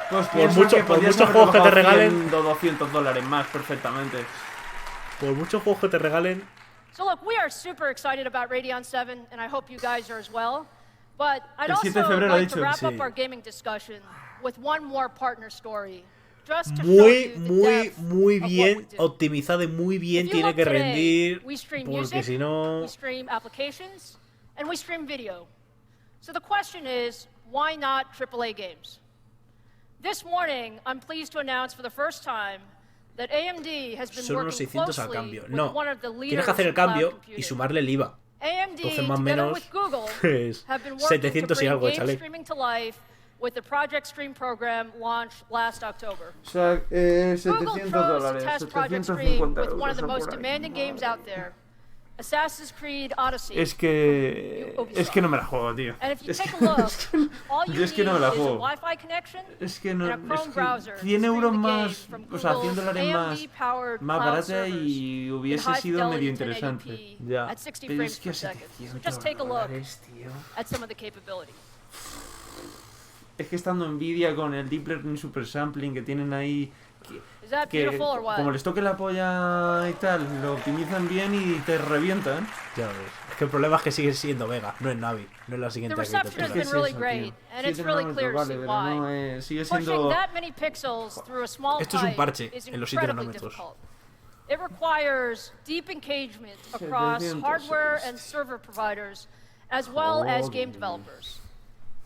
Pues por muchos juegos que te regalen $200 más perfectamente. Por muchos juegos que te regalen. So look, we are super excited about Radeon 7, and I hope you guys are as well. But I'd also like to wrap up our gaming discussion with one more partner story. Muy bien optimizado y muy bien tiene que rendir, porque si no... We stream applications, and we stream video. So the question is, why not AAA games? This morning, I'm pleased to announce for the first time that AMD has been working closely with one of the leaders tienes que hacer el cambio in cloud y sumarle el IVA. AMD, Entonces más o together menos with Google, es have been working to 700 y bring algo, game échale. streaming to life with the Project Stream program launched last October. O sea, Google chose to $700, test Project Stream with one of the most por ahí. demanding games out there, Assassin's Creed Odyssey. Es que no me la juego, tío. And if you take a look, all you need is a juego. Wi-Fi connection Es que no, and a Chrome es browser que to 100 stream euros the game más, from o sea, Google's $100 AMD-powered más cloud barata servers y in hubiese high sido medio fidelity interesante. 1080p Ya. at 60 Pero frames es que per second. So just take a look at some of the capability. Es que estando Nvidia con el Deep Learning Super Sampling que tienen ahí, que como les toque la polla y tal, lo optimizan bien y te revientan. Ya ves. Es que el problema es que sigue siendo Vega, no es Navi, no es la siguiente arquitectura. Es eso, tío. 7 nanómetros, vale, pero no sigue siendo... Esto es un parche en los 7 nanómetros. It requires deep engagement across hardware and server providers, as well as game developers.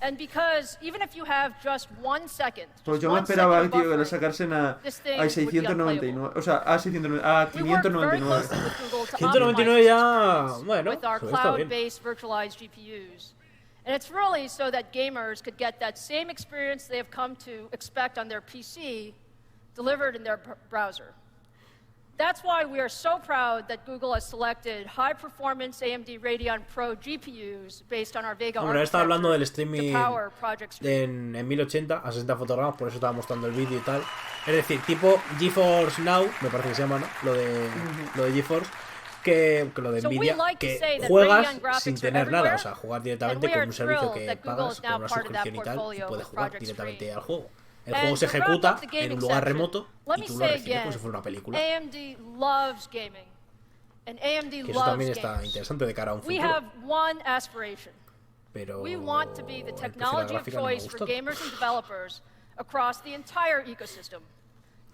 And because even if you have just 1 second, pues yo me esperaba, tío, que lo sacasen a 699, o sea, a 599. 199 ya, bueno, with our cloud-based virtualized GPUs. And it's really so that gamers could get that same experience they have come to expect on their PC delivered in their browser. That's why we are so proud that Google has selected high-performance AMD Radeon Pro GPUs based on our Vega architecture. Estaba hablando del streaming to power Project Stream. en 1080 a 60 fotogramas, por eso estaba mostrando el vídeo y tal. Es decir, tipo GeForce Now, me parece que se llama, ¿no? Lo de GeForce, que lo de Nvidia, que juegas sin tener nada, o sea, jugar directamente con un servicio que pagas con una suscripción y tal, y puedes jugar directamente al juego. El juego se ejecuta en un lugar remoto y tú lo recibes como si fuera una película. AMD loves gaming. And AMD que eso también está interesante de cara a un futuro. We have one aspiration. Pero we want to be the technology of choice for gamers and developers across the entire ecosystem.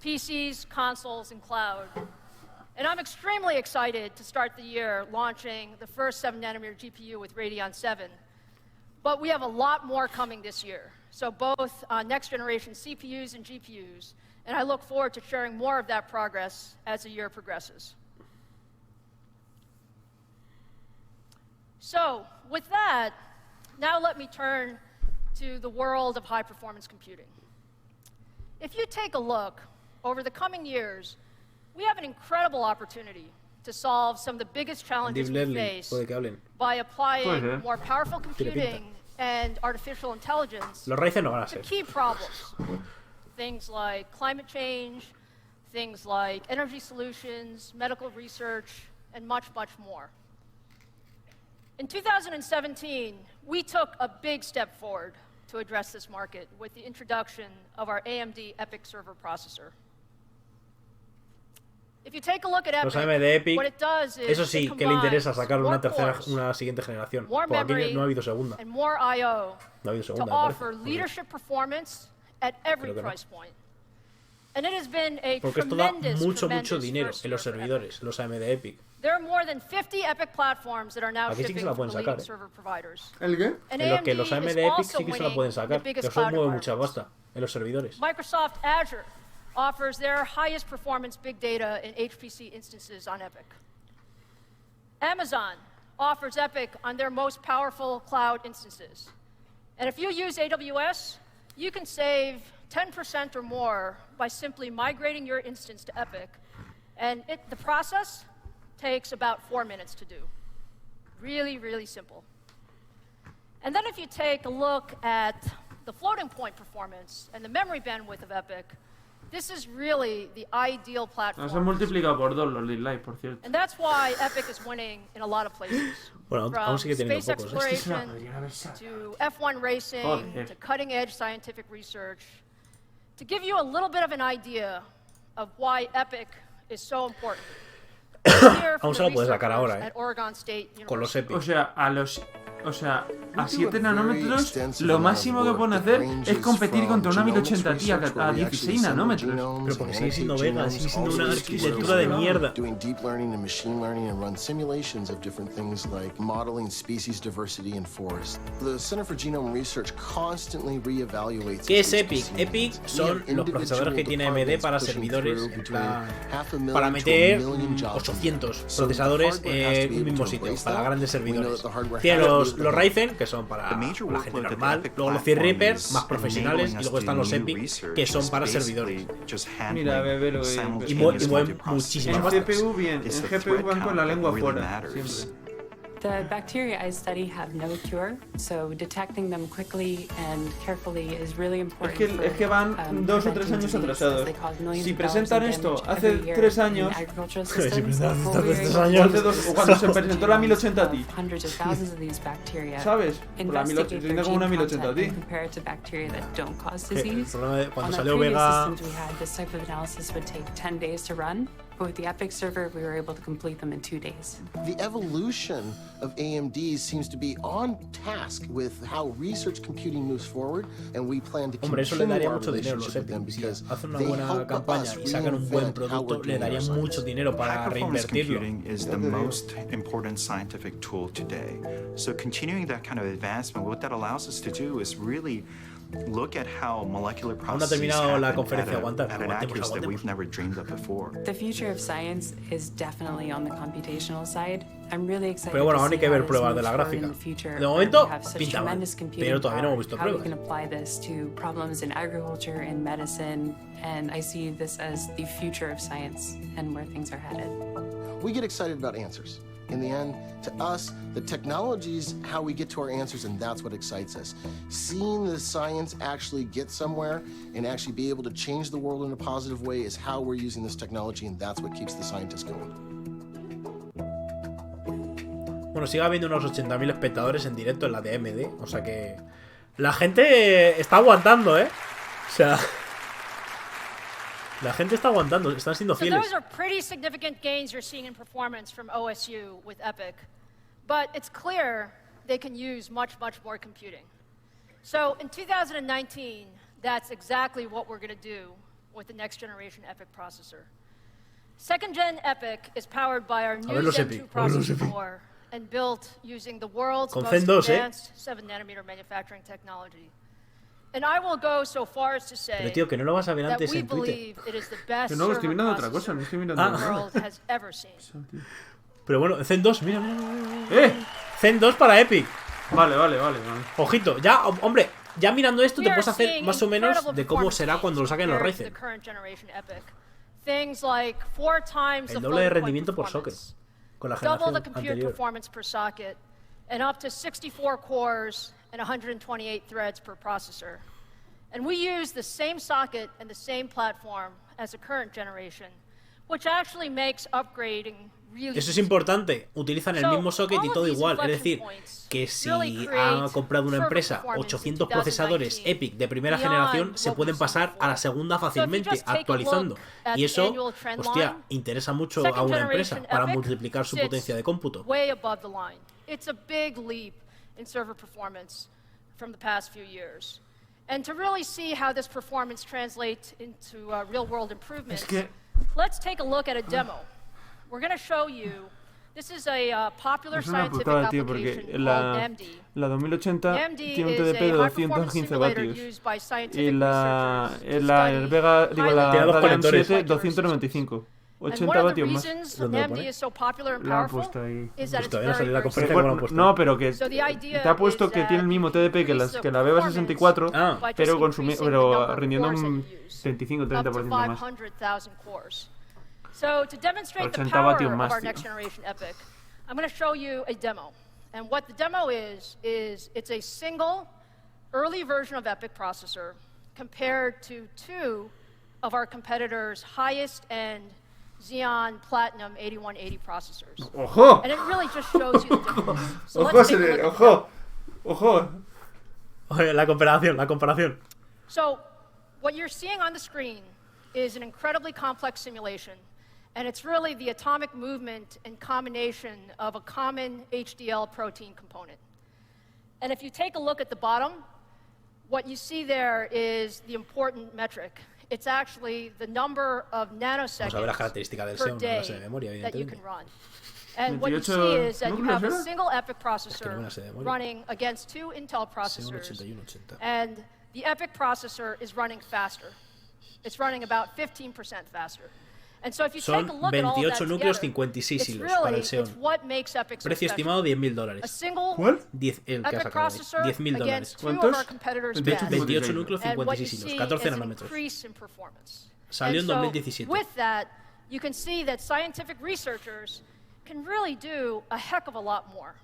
PCs, consoles, and cloud. And I'm extremely excited to start the year launching the first 7nm GPU with Radeon 7. But we have a lot more coming this year. So both next-generation CPUs and GPUs, and I look forward to sharing more of that progress as the year progresses. So with that, now let me turn to the world of high-performance computing. If you take a look, over the coming years, we have an incredible opportunity to solve some of the biggest challenges we face by applying more powerful computing and artificial intelligence Los Ryzen no van a ser. to key problems. Things like climate change, things like energy solutions, medical research, and much, much more. In 2017, we took a big step forward to address this market with the introduction of our AMD EPYC server processor. If you take a look at Los EPYC, AMD EPYC, what it does is eso sí, que le interesa sacar more una siguiente generación. more Por aquí memory, no ha habido segunda. and more I/O No ha habido to segunda. offer leadership performance at every Creo que no. price point. And it has been a Porque esto da tremendous, mucho tremendous dinero first en los year for EPYC. servidores, los AMD EPYC. There are more than 50 EPYC platforms that are now Aquí sí que shipping se la from pueden the sacar, leading server providers. ¿El qué? And En los que los AMD AMD is EPYC also sí que se la winning pueden the sacar. Que biggest eso cloud mueve mucha environments. pasta en los servidores. Microsoft Azure offers their highest performance big data and HPC instances on EPYC. Amazon offers EPYC on their most powerful cloud instances. And if you use AWS, you can save 10% or more by simply migrating your instance to EPYC. And the process takes about 4 minutes to do. Really, really simple. And then if you take a look at the floating point performance and the memory bandwidth of EPYC, this is really the ideal platform. Se han multiplicado por 2 los dislikes, por cierto. And that's why EPYC is winning in a lot of places. Bueno, From aún sigue teniendo space pocos. exploration to F1 racing to cutting-edge scientific research. To give you a little bit of an idea of why EPYC is so important. Aún se lo puedes sacar ahora, at Oregon State con los EPYC. O sea, a 7 nanómetros, lo máximo que pueden hacer es competir contra una 1080 Ti a 16 nanómetros. Pero porque sigue siendo Vega, sigue siendo una arquitectura de mierda. Doing deep learning and machine learning and run simulations of different things like modeling species diversity in forests. The Center for Genome Research constantly reevaluates. ¿Qué es EPYC? EPYC son los procesadores que tiene AMD para servidores, en plan, para meter 800 procesadores en un mismo sitio, para grandes servidores. Tiene los Ryzen, que son para la gente normal, luego los Threadripper, más profesionales, y luego están los EPYC, que son para servidores. Mira, bebé, lo y mueven muchísimas En GPU bien, en GPU van con la lengua fuera, siempre. The bacteria I study have no cure, so detecting them quickly and carefully is really important. Es que van 2 o 3 años atrasados. Si presentan esto hace 3 años, o cuando se presentó la 1080 Ti, ¿sabes? La 1080 como una 1080 Ti. Cuando salió Vega. But with the EPYC server, we were able to complete them in 2 days. The evolution of AMD seems to be on task with how research computing moves forward, and we plan to Hombre, eso le continue daría our mucho dinero a los relationship with them EPYC. Si because hacen una they buena help campaña us y sacan un buen reinvent how producto, we're le doing our darían mucho dinero para High-performance reinvertirlo. computing is the most important scientific tool today. So continuing that kind of advancement, what that allows us to do is really look at how molecular processes happen at an accuracy that we've never dreamed of before. The future of science is definitely on the computational side. I'm really excited Pero bueno, to aún hay see que how ver this pruebas de moves la forward gráfica. in the future, De where momento we have such pinta mal, tremendous computing pero todavía no hemos visto power, how we pruebas. can apply this to problems in agriculture, in medicine, and I see this as the future of science and where things are headed. We get excited about answers. In the end, to us, the technology's how we get to our answers, and that's what excites us. Seeing the science actually get somewhere and actually be able to change the world in a positive way is how we're using this technology, and that's what keeps the scientists going. Bueno, sigue habiendo unos 80.000 espectadores en directo en la de AMD, o sea que la gente está aguantando, ¿eh? O sea, la gente está aguantando, están siendo So fieles. those are pretty significant gains you're seeing in performance from OSU with EPYC. But it's clear they can use much, much more computing. So in 2019, that's exactly what we're going to do with the next generation EPYC processor. Second gen EPYC is powered by our new Zen 2 processor core and built using the world's most advanced 7nm manufacturing technology. And I will go so far as to say Pero tío, que no lo vas a ver that antes we en Twitter. believe it is the best No, estoy server mirando otra cosa, no estoy mirando processor the world has ever seen. Pero bueno, Zen 2, mira, Zen 2 para EPYC. Vale. Ojito, ya, hombre, ya mirando esto te puedes hacer más o menos de cómo será cuando lo saquen los Ryzen. Things like 4 times El doble de rendimiento por socket con la double the generación compute anterior. performance per socket, and up to 64 cores and 128 threads per processor. And we use the same socket and the same platform as the current generation, which actually makes upgrading Eso es importante. Utilizan el mismo socket y todo igual. Es decir, que si ha comprado una empresa 800 procesadores EPIC de primera generación, se pueden pasar a la segunda fácilmente, actualizando. Y eso, hostia, interesa mucho a una empresa para multiplicar su potencia de cómputo. And to really see how this performance translates into real-world improvements, let's take a look at a demo. We're going to show you. This is a popular scientific application called AMD. La 2080 AMD tiene un TDP de 215 vatios. Y la Radeon 7 295. 80 vatios más. La han puesto ahí. No, pero que te ha puesto que tiene el mismo TDP que la Beba 64, pero rindiendo un 25-30% más. So to demonstrate the power of our next generation EPIC, I'm going to show you a demo. And what the demo is it's a single early version of EPIC processor compared to two of our competitors' highest end Xeon Platinum 8180 processors. ¡Ojo! And it really just shows you the difference. So ¡Ojo! Oye, la comparación. So what you're seeing on the screen is an incredibly complex simulation. And it's really the atomic movement and combination of a common HDL protein component. And if you take a look at the bottom, what you see there is the important metric. It's actually the number of nanoseconds per day that you can run. And what you see is that you have a single EPIC processor running against two Intel processors. And the EPIC processor is running faster. It's running about 15% faster. And so if you take a look at all that together, it's really it's what makes EPIC so Precio estimado $10.000. A single EPIC processor $10.000. two of our competitors' best. 28 núcleos, 56 hilos, 14 nanómetros. Salió en 2017. With that, you can see that scientific researchers can really do a heck of a lot more.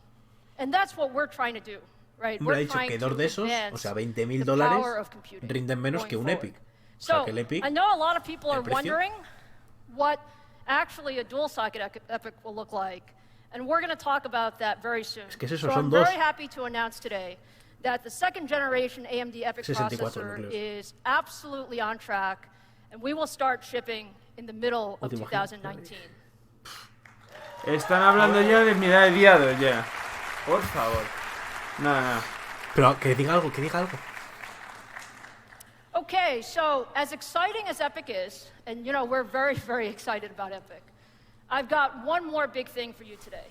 And that's what we're trying to do, right? Hombre, ha dicho que dos de esos, o sea, $20.000, rinden menos que un EPIC. O sea, que el EPIC, I know a lot of people are wondering what actually a dual socket EPIC will look like, and we're going to talk about that very soon. Es que es eso, so son I'm dos. very happy to announce today that the second generation AMD EPIC processor is absolutely on track, and we will start shipping in the middle of 2019. Están hablando ya de mi edad de diados ya. Por favor. Nada. Pero que diga algo. Okay, so as exciting as EPIC is, and you know, we're very, very excited about EPIC, I've got one more big thing for you today.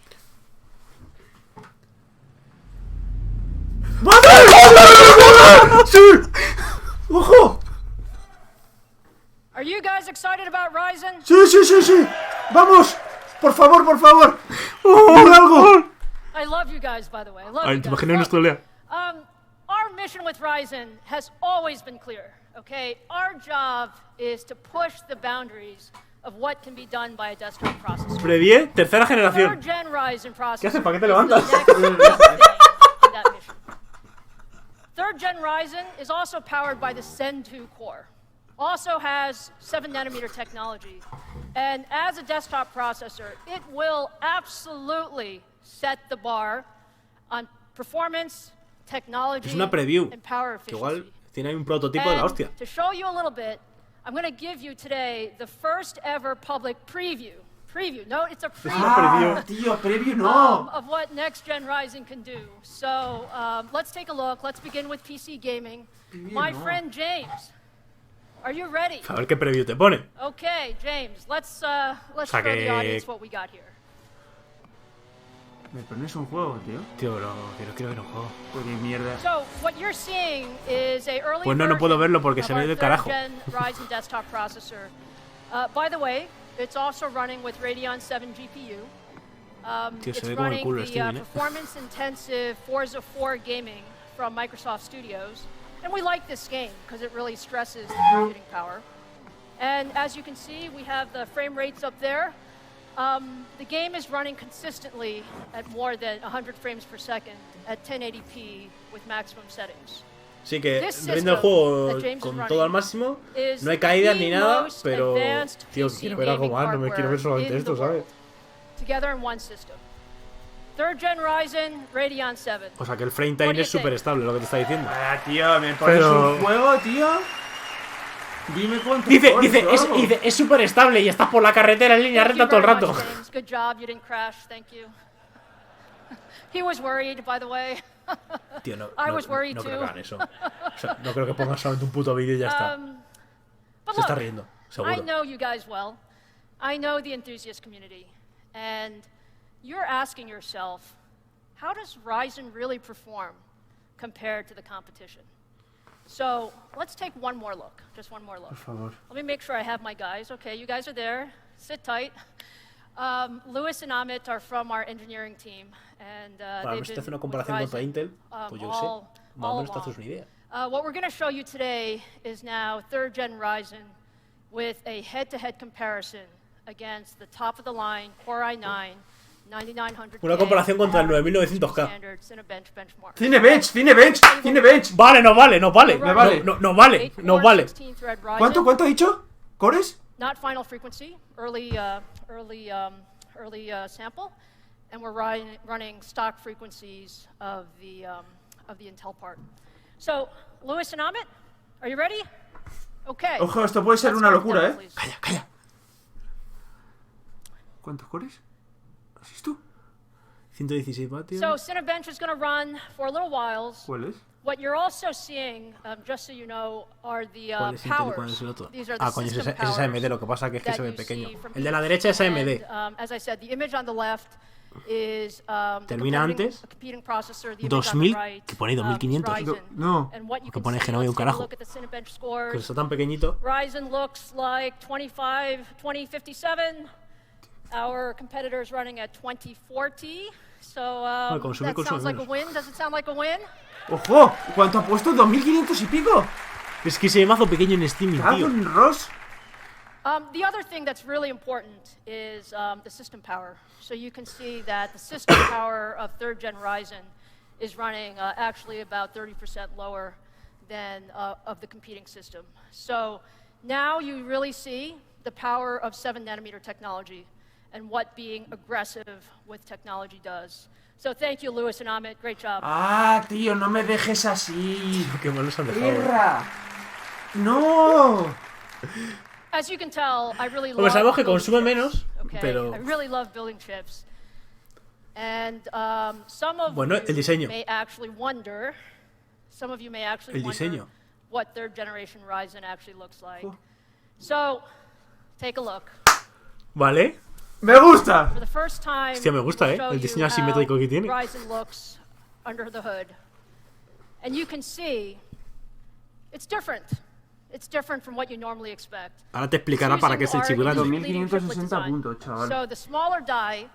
¡Ojo! Are you guys excited about Ryzen? Sí. ¡Vamos! Por favor. ¡Algo! I love you guys, by the way. I love you guys. Our mission with Ryzen has always been clear, okay? Our job is to push the boundaries of what can be done by a desktop processor. Previe, tercera generación. Third gen Ryzen processor. ¿Qué haces? ¿Para qué te levantas? Third gen Ryzen is also powered by the Zen 2 core. Also has 7nm technology. And as a desktop processor, it will absolutely set the bar on performance, technology, es una preview, and power que efficiency. igual tiene ahí un prototipo de la hostia. To show you a little bit, I'm going to give you today the first ever public preview. No, it's a preview. Preview no. Of what next gen Ryzen can do. So let's take a look. Let's begin with PC gaming. My friend James, are you ready? A ver qué preview te pone. Okay, James, let's show the audience what we got here. ¿Me pones un juego, tío? Tío, no, quiero ver un juego. Pues ni mierda. So, what you're seeing is a early pues no puedo verlo porque se me ha ido el carajo. Ryzen desktop processor. By the way, it's also running with Radeon 7 GPU. Tío, it's running the performance-intensive Forza 4 gaming from Microsoft Studios. And we like this game because it really stresses the computing power. And as you can see, we have the frame rates up there. The game is running consistently at more than 100 frames per second at 1080p with maximum settings. Sí, que rinde el juego con todo al máximo, no hay caídas ni nada, pero tío, quiero ver algo más, no me quiero ver solamente esto, ¿sabes? together in one system. 3rd Gen Ryzen, Radeon 7. O sea que el frame time es súper estable, lo que te está diciendo. Tío, me pones un juego, tío. Dime cuánto. Dice, es súper estable y estás por la carretera en línea recta todo el rato. Good job, you didn't crash, thank you. He was worried, by the way. Tío, no creo que hagan eso. O sea, no creo que pongan solamente un puto vídeo y ya está. Se está riendo, seguro. I know you guys well. I know the enthusiast community. And you're asking yourself, how does Ryzen really perform compared to the competition? So let's take one more look, just one more look. Por favor. Let me make sure I have my guys. Okay, you guys are there. Sit tight. Lewis and Amit are from our engineering team, and they've been una comparación contra Intel, pues yo sé, más o menos te haces una idea. What we're going to show you today is now 3rd Gen Ryzen with a head-to-head comparison against the top-of-the-line Core i9 9900. Una comparación contra el 9900K. Cinebench. Vale, no vale. No vale. No vale. ¿Cuánto ha dicho? ¿Cores? Not final frequency, early sample, and we're running stock frequencies of the Intel part. So, Lewis and Amit, are you ready? Okay. Ojo, esto puede ser una locura, ¿eh? Calla. ¿Cuántos cores? ¿Has visto? 116 vatios. So, Cinebench is going to run for a little while. ¿Cuál es? What you're also seeing, just so you know, are the powers. These are the coño, system es AMD, lo que pasa que se ve pequeño. El de la derecha es AMD. As I said, the image on the left is termina antes 2000, que pone 2500. No, que pone que no veo un carajo. Que está tan pequeñito. Ryzen looks like 2057. Our competitor's running at 2040. So that sounds like a win. Does it sound like a win? ¡Ojo! ¿Cuánto ha puesto? ¿2.500 y pico? Es que ese mazo pequeño en Steam, tío. Ross. The other thing that's really important is the system power. So you can see that the system power of 3rd Gen Ryzen is running actually about 30% lower than of the competing system. So now you really see the power of 7nm technology and what being aggressive with technology does. So thank you, Lewis and Amit. Great job. Ah, tío, no me dejes así. Qué mal los han dejado. ¡Erra! ¡No! As you can tell, I really love. Pues sabemos que consume menos, pero. I really love building chips. And some of bueno, el diseño. may actually wonder. Some of you may actually wonder what 3rd generation Ryzen actually looks like. So, take a look. Vale. ¡Me gusta! Hostia, me gusta, el diseño asimétrico que tiene. Ryzen looks under the hood. And you can see it's different. It's different from what you normally expect. Ahora te explicará para qué es el chip grande. 2560 puntos, chaval. So the smaller die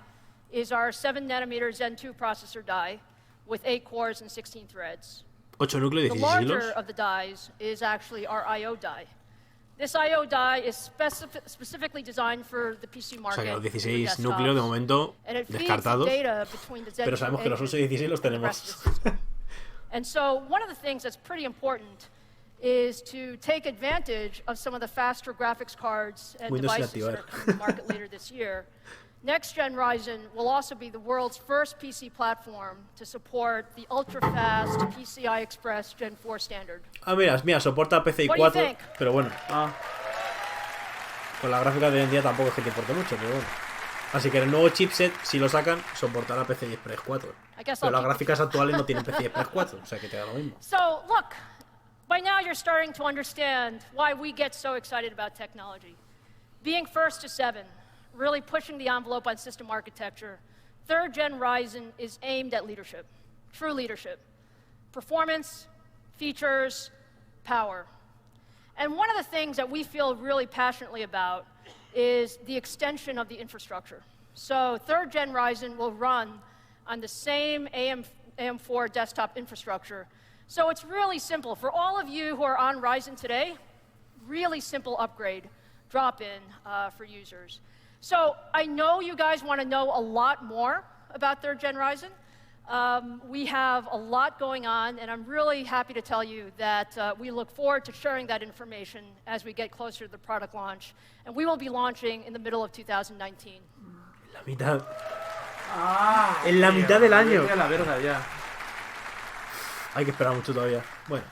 is our 7nm Zen 2 processor die with 8 cores and 16 threads. 8 núcleos, 16 hilos. The larger of the dies is actually our I/O die. This I/O die is specifically designed for the PC market. O sea, que los 16 núcleos de momento descartados, pero sabemos que los 8 y 16 los tenemos. And so one of the things that's pretty important is to take advantage of some of the faster graphics cards and devices that are coming to the market later this year. Next Gen Ryzen will also be the world's first PC platform to support the ultra-fast PCI Express Gen 4 standard. Ah, mira, soporta PCI 4, pero bueno. Con la gráfica de hoy en día tampoco es que te importe mucho, pero bueno. Así que el nuevo chipset, si lo sacan, soportará PCI Express 4. Pero las gráficas actuales no tienen PCI Express 4, o sea que te da lo mismo. So, look, by now you're starting to understand why we get so excited about technology. Being first to 7, really pushing the envelope on system architecture, 3rd Gen Ryzen is aimed at leadership, true leadership. Performance, features, power. And one of the things that we feel really passionately about is the extension of the infrastructure. So 3rd Gen Ryzen will run on the same AM4 desktop infrastructure. So it's really simple. For all of you who are on Ryzen today, really simple upgrade, drop-in for users. So I know you guys want to know a lot more about 3rd Gen Ryzen. We have a lot going on, and I'm really happy to tell you that we look forward to sharing that information as we get closer to the product launch. And we will be launching in the middle of 2019. La mitad. En la mitad del año. La verga ya. Hay que esperar mucho todavía. Bueno.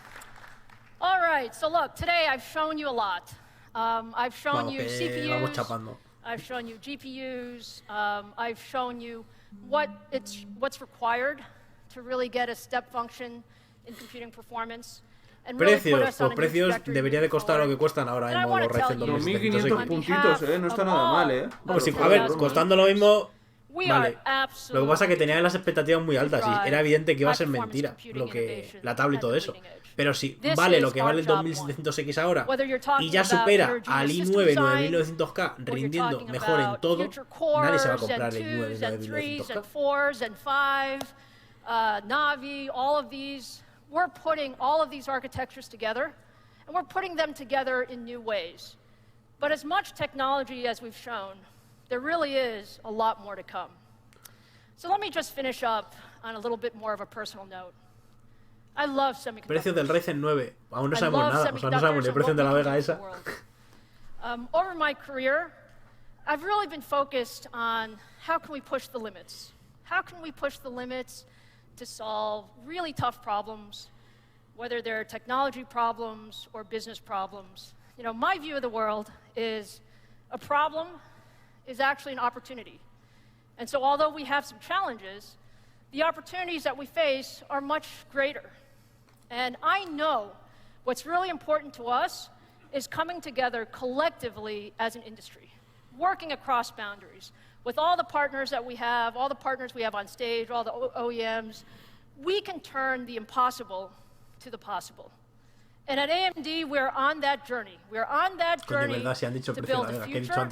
All right, so look, today I've shown you a lot. I've shown you CPUs. Vamos chapando. I've shown you GPUs. I've shown you what's required to really get a step function in computing performance. Precios, pues precios debería de costar lo que cuestan ahora mismo los Ryzen 2.500 puntitos, no está nada mal, Pues sí, a ver, costando lo mismo, vale. Lo que pasa es que tenían las expectativas muy altas y era evidente que iba a ser mentira la tabla y todo eso. Pero si vale lo que vale el 2700X ahora y ya supera al i9 9900K rindiendo mejor en todo, nadie se va a comprar el i9 9900K. Navi, all of these, we're putting all of these architectures together, and we're putting them together in new ways. But as much technology as we've shown, there really is a lot more to come. So let me just finish up on a little bit more of a personal note. I love semiconductors. Precio del Ryzen 9, aún no sabemos nada, o sea, no sabemos ni el precio de la Vega esa. Over my career, I've really been focused on how can we push the limits? How can we push the limits to solve really tough problems, whether they're technology problems or business problems? You know, my view of the world is a problem is actually an opportunity. And so although we have some challenges, the opportunities that we face are much greater. And I know what's really important to us is coming together collectively as an industry, working across boundaries. With all the partners that we have, all the partners we have on stage, all the OEMs, we can turn the impossible to the possible. And at AMD, we're on that journey. We're on that journey to build a future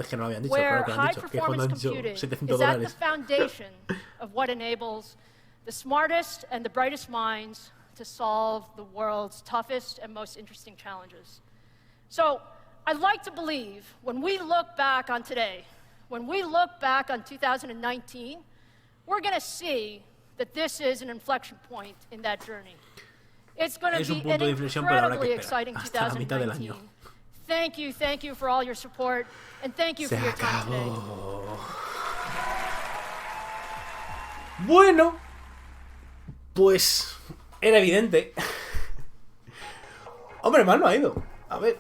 where high-performance computing is at the foundation of what enables the smartest and the brightest minds to solve the world's toughest and most interesting challenges. So I'd like to believe when we look back on today, when we look back on 2019, we're going to see that this is an inflection point in that journey. It's going to be an incredibly exciting 2019. Thank you for all your support, and thank you for your time today. Bueno, pues era evidente. Hombre, mal no ha ido. A ver,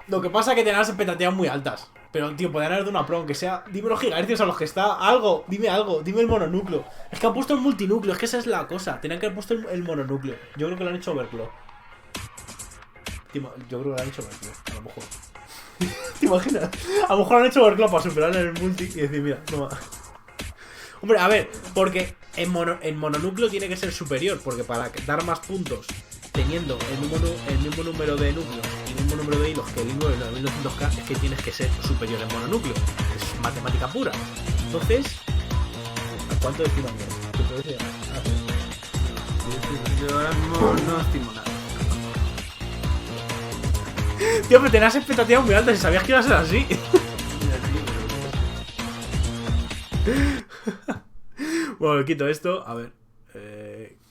lo que pasa es que tenía las expectativas muy altas. Pero, tío, podrían haber de una Pro, aunque sea. Dime los gigahercios a los que está. Algo, dime el mononúcleo. Es que han puesto el multinúcleo, es que esa es la cosa. Tenían que haber puesto el mononúcleo. Yo creo que lo han hecho overclock. Yo creo que lo han hecho overclock, a lo mejor. ¿Te imaginas? A lo mejor lo han hecho overclock para superar en el multi y decir, mira, no va. Hombre, a ver, porque el mononúcleo tiene que ser superior, porque para dar más puntos teniendo el mismo número de núcleos y el mismo número de hilos que el i9 9900K, es que tienes que ser superior en mononúcleo. Es matemática pura. Entonces, ¿a cuánto decimos? Yo ahora mismo no estimo nada. Tío, pero tenías expectativas muy altas y sabías que iba a ser así. Bueno, quito esto, a ver.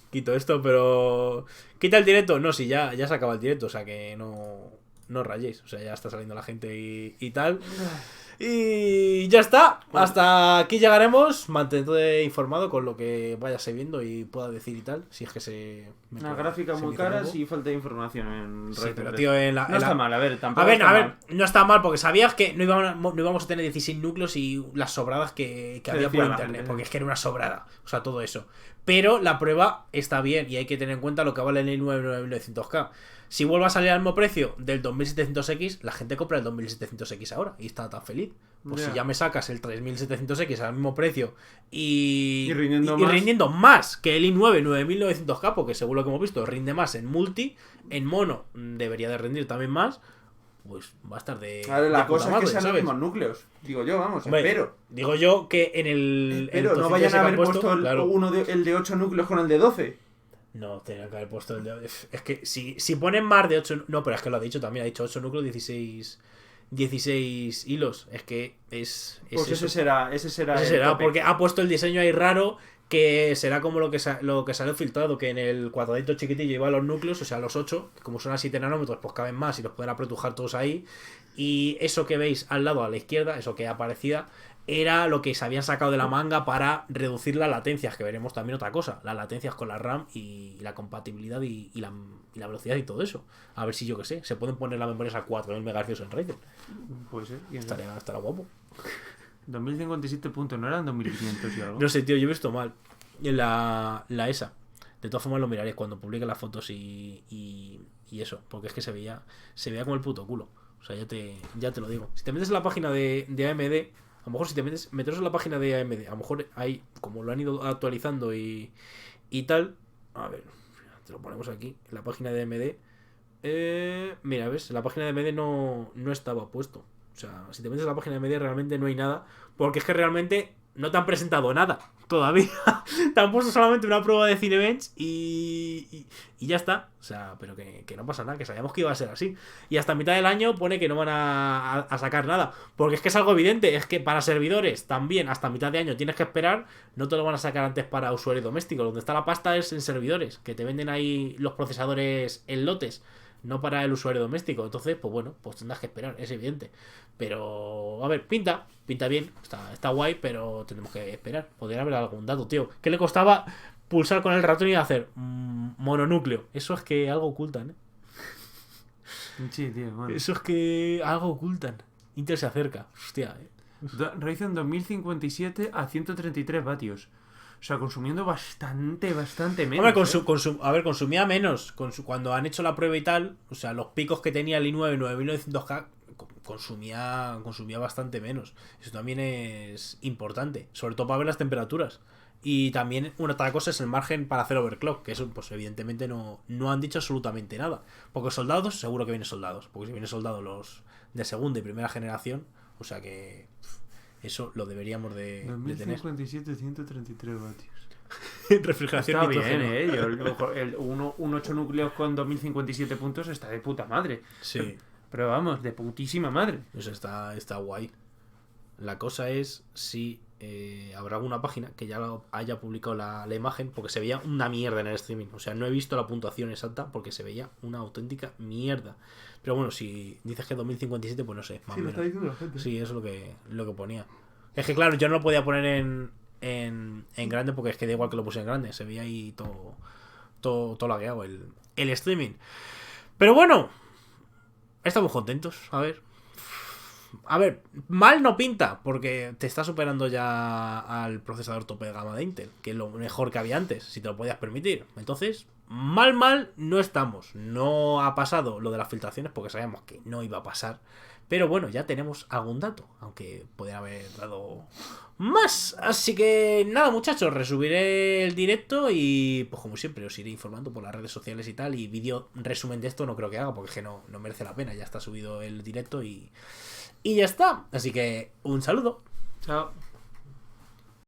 Quito esto, pero... ¿Quita el directo? No, si ya se acaba el directo, o sea que no rayéis. O sea, ya está saliendo la gente y tal. Y ya está. Hasta aquí llegaremos. Mantente informado con lo que vayas viendo y pueda decir y tal. Si es que se... Una gráfica muy cara y falta de información en sí, pero tío, no está mal, a ver, tampoco a ver, no está mal porque sabías que no íbamos a tener 16 núcleos y las sobradas que había por internet, porque es que era una sobrada, o sea, todo eso. Pero la prueba está bien y hay que tener en cuenta lo que vale el i9 9900K. Si vuelve a salir al mismo precio del 2700X, la gente compra el 2700X ahora y está tan feliz. Pues si ya me sacas el 3700X al mismo precio y rindiendo más que el i9 9900K, porque según lo que hemos visto rinde más en multi, en mono debería de rendir también más, pues va a estar de... Claro, la cosa es que sean los mismos núcleos. Digo yo, vamos, espero. Digo yo que en el... Pero no vayan a haber puesto el de 8 núcleos con el de 12. No, tenía que haber puesto el de... Es que si ponen más de 8... No, pero es que lo ha dicho también. Ha dicho 8 núcleos, 16 hilos. Es que es pues eso. Ese será porque ha puesto el diseño ahí raro, que será como lo que salió filtrado, que en el cuadradito chiquitillo iba los núcleos, o sea, los 8, que como son a 7 nanómetros, pues caben más y los pueden apretujar todos ahí. Y eso que veis al lado, a la izquierda, eso que aparecía, era lo que se habían sacado de la manga para reducir las latencias, que veremos también otra cosa, las latencias con la RAM y la compatibilidad y la velocidad y todo eso. A ver si, yo que sé, se pueden poner las memorias a 4.000 MHz en Ryzen. Puede ser. Estará guapo. 2057 puntos, ¿no eran 2500 y algo? No sé, tío, yo he visto mal la ESA. De todas formas lo miraré cuando publique las fotos y eso, porque es que se veía como el puto culo. O sea, ya te lo digo. Si te metes en la página de AMD, a lo mejor si te meteros en la página de AMD, a lo mejor hay, como lo han ido actualizando y tal. A ver, te lo ponemos aquí, en la página de AMD. Mira, ¿ves? En la página de AMD no estaba puesto. O sea, si te metes en la página de AMD realmente no hay nada, porque es que realmente no te han presentado nada todavía. Te han puesto solamente una prueba de Cinebench y ya está. O sea, pero que no pasa nada, que sabíamos que iba a ser así. Y hasta mitad del año pone que no van a sacar nada. Porque es que es algo evidente, es que para servidores también hasta mitad de año tienes que esperar. No te lo van a sacar antes para usuario doméstico. Donde está la pasta es en servidores, que te venden ahí los procesadores en lotes, no para el usuario doméstico. Entonces, pues bueno, pues tendrás que esperar, es evidente. Pero, a ver, pinta bien, está guay, pero tenemos que esperar. Podría haber algún dato, tío. ¿Qué le costaba pulsar con el ratón y hacer mononúcleo? Eso es que algo ocultan, ¿eh? Sí, tío, bueno. Eso es que algo ocultan. Intel se acerca, hostia, Ryzen 2057 a 133 vatios. O sea, consumiendo bastante menos. Hombre, consumía menos. Cuando han hecho la prueba y tal, o sea, los picos que tenía el i9 9900K consumía bastante menos. Eso también es importante, sobre todo para ver las temperaturas. Y también una otra cosa es el margen para hacer overclock, que eso pues evidentemente no han dicho absolutamente nada. Porque soldados, seguro que vienen soldados, porque si vienen soldados los de segunda y primera generación, o sea que eso lo deberíamos de tener. 2057, 133 vatios. Refrigeración está bien, un 8 núcleos con 2057 puntos está de puta madre. Sí. Pero vamos, de putísima madre. Eso está guay. La cosa es si habrá alguna página que ya haya publicado la imagen, porque se veía una mierda en el streaming. O sea, no he visto la puntuación exacta porque se veía una auténtica mierda. Pero bueno, si dices que 2057, pues no sé, más o menos. Lo está diciendo la gente. Sí, eso es lo que ponía. Es que claro, yo no lo podía poner en grande porque es que da igual que lo puse en grande. Se veía ahí todo lagueado el streaming. Pero bueno, estamos contentos. A ver, mal no pinta, porque te está superando ya al procesador tope de gama de Intel, que es lo mejor que había antes, si te lo podías permitir. Entonces, mal no estamos. No ha pasado lo de las filtraciones porque sabíamos que no iba a pasar. Pero bueno, ya tenemos algún dato, aunque podría haber dado más. Así que nada, muchachos, resubiré el directo y pues como siempre os iré informando por las redes sociales y tal. Y vídeo resumen de esto no creo que haga porque es que no merece la pena. Ya está subido el directo y ya está. Así que un saludo. Chao.